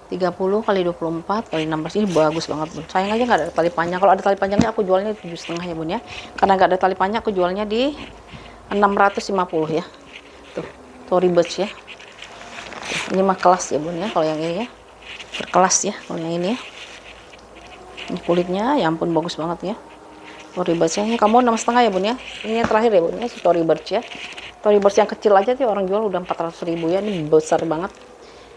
30 kali 24 kali 16 ini bagus banget bun. Sayang aja nggak ada tali panjang. Kalau ada tali panjangnya aku jualnya 7,5 ya bun ya. Karena nggak ada tali panjang aku jualnya di 650 ya. Tuh, Tory Burch ya. Tuh, ini mah kelas ya bun ya. Kalau yang ini ya berkelas ya. Kalau yang ini ya. Ini kulitnya ya ampun bagus banget ya. Tory Burch ini kamu 6,5 ya bun ya. Ini yang terakhir ya bun ya, si Tory Burch ya. Tory Burch yang kecil aja tuh orang jual udah 400.000 ya. Ini besar banget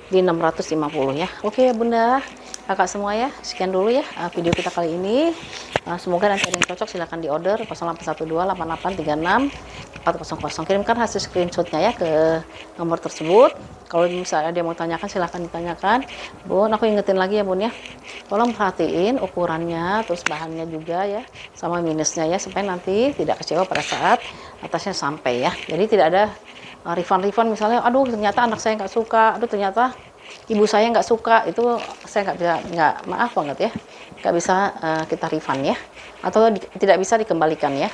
di 650 ya. Oke ya bunda, kakak semua ya, sekian dulu ya video kita kali ini. Semoga nanti ada yang cocok, silahkan di order 08128836 400. Kirimkan hasil screenshotnya ya ke nomor tersebut. Kalau misalnya ada yang mau tanyakan silahkan ditanyakan. Bun, aku ingetin lagi ya bun ya, tolong perhatiin ukurannya, terus bahannya juga ya, sama minusnya ya, supaya nanti tidak kecewa pada saat atasnya sampai ya. Jadi tidak ada refund misalnya, aduh ternyata anak saya nggak suka, aduh ternyata ibu saya nggak suka, itu saya maaf banget ya, nggak bisa kita refund ya, atau tidak bisa dikembalikan ya,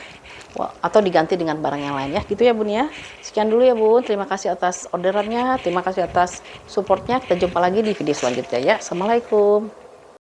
atau diganti dengan barang yang lain ya, gitu ya bun ya. Sekian dulu ya bun, terima kasih atas orderannya, terima kasih atas supportnya, kita jumpa lagi di video selanjutnya ya. Assalamualaikum.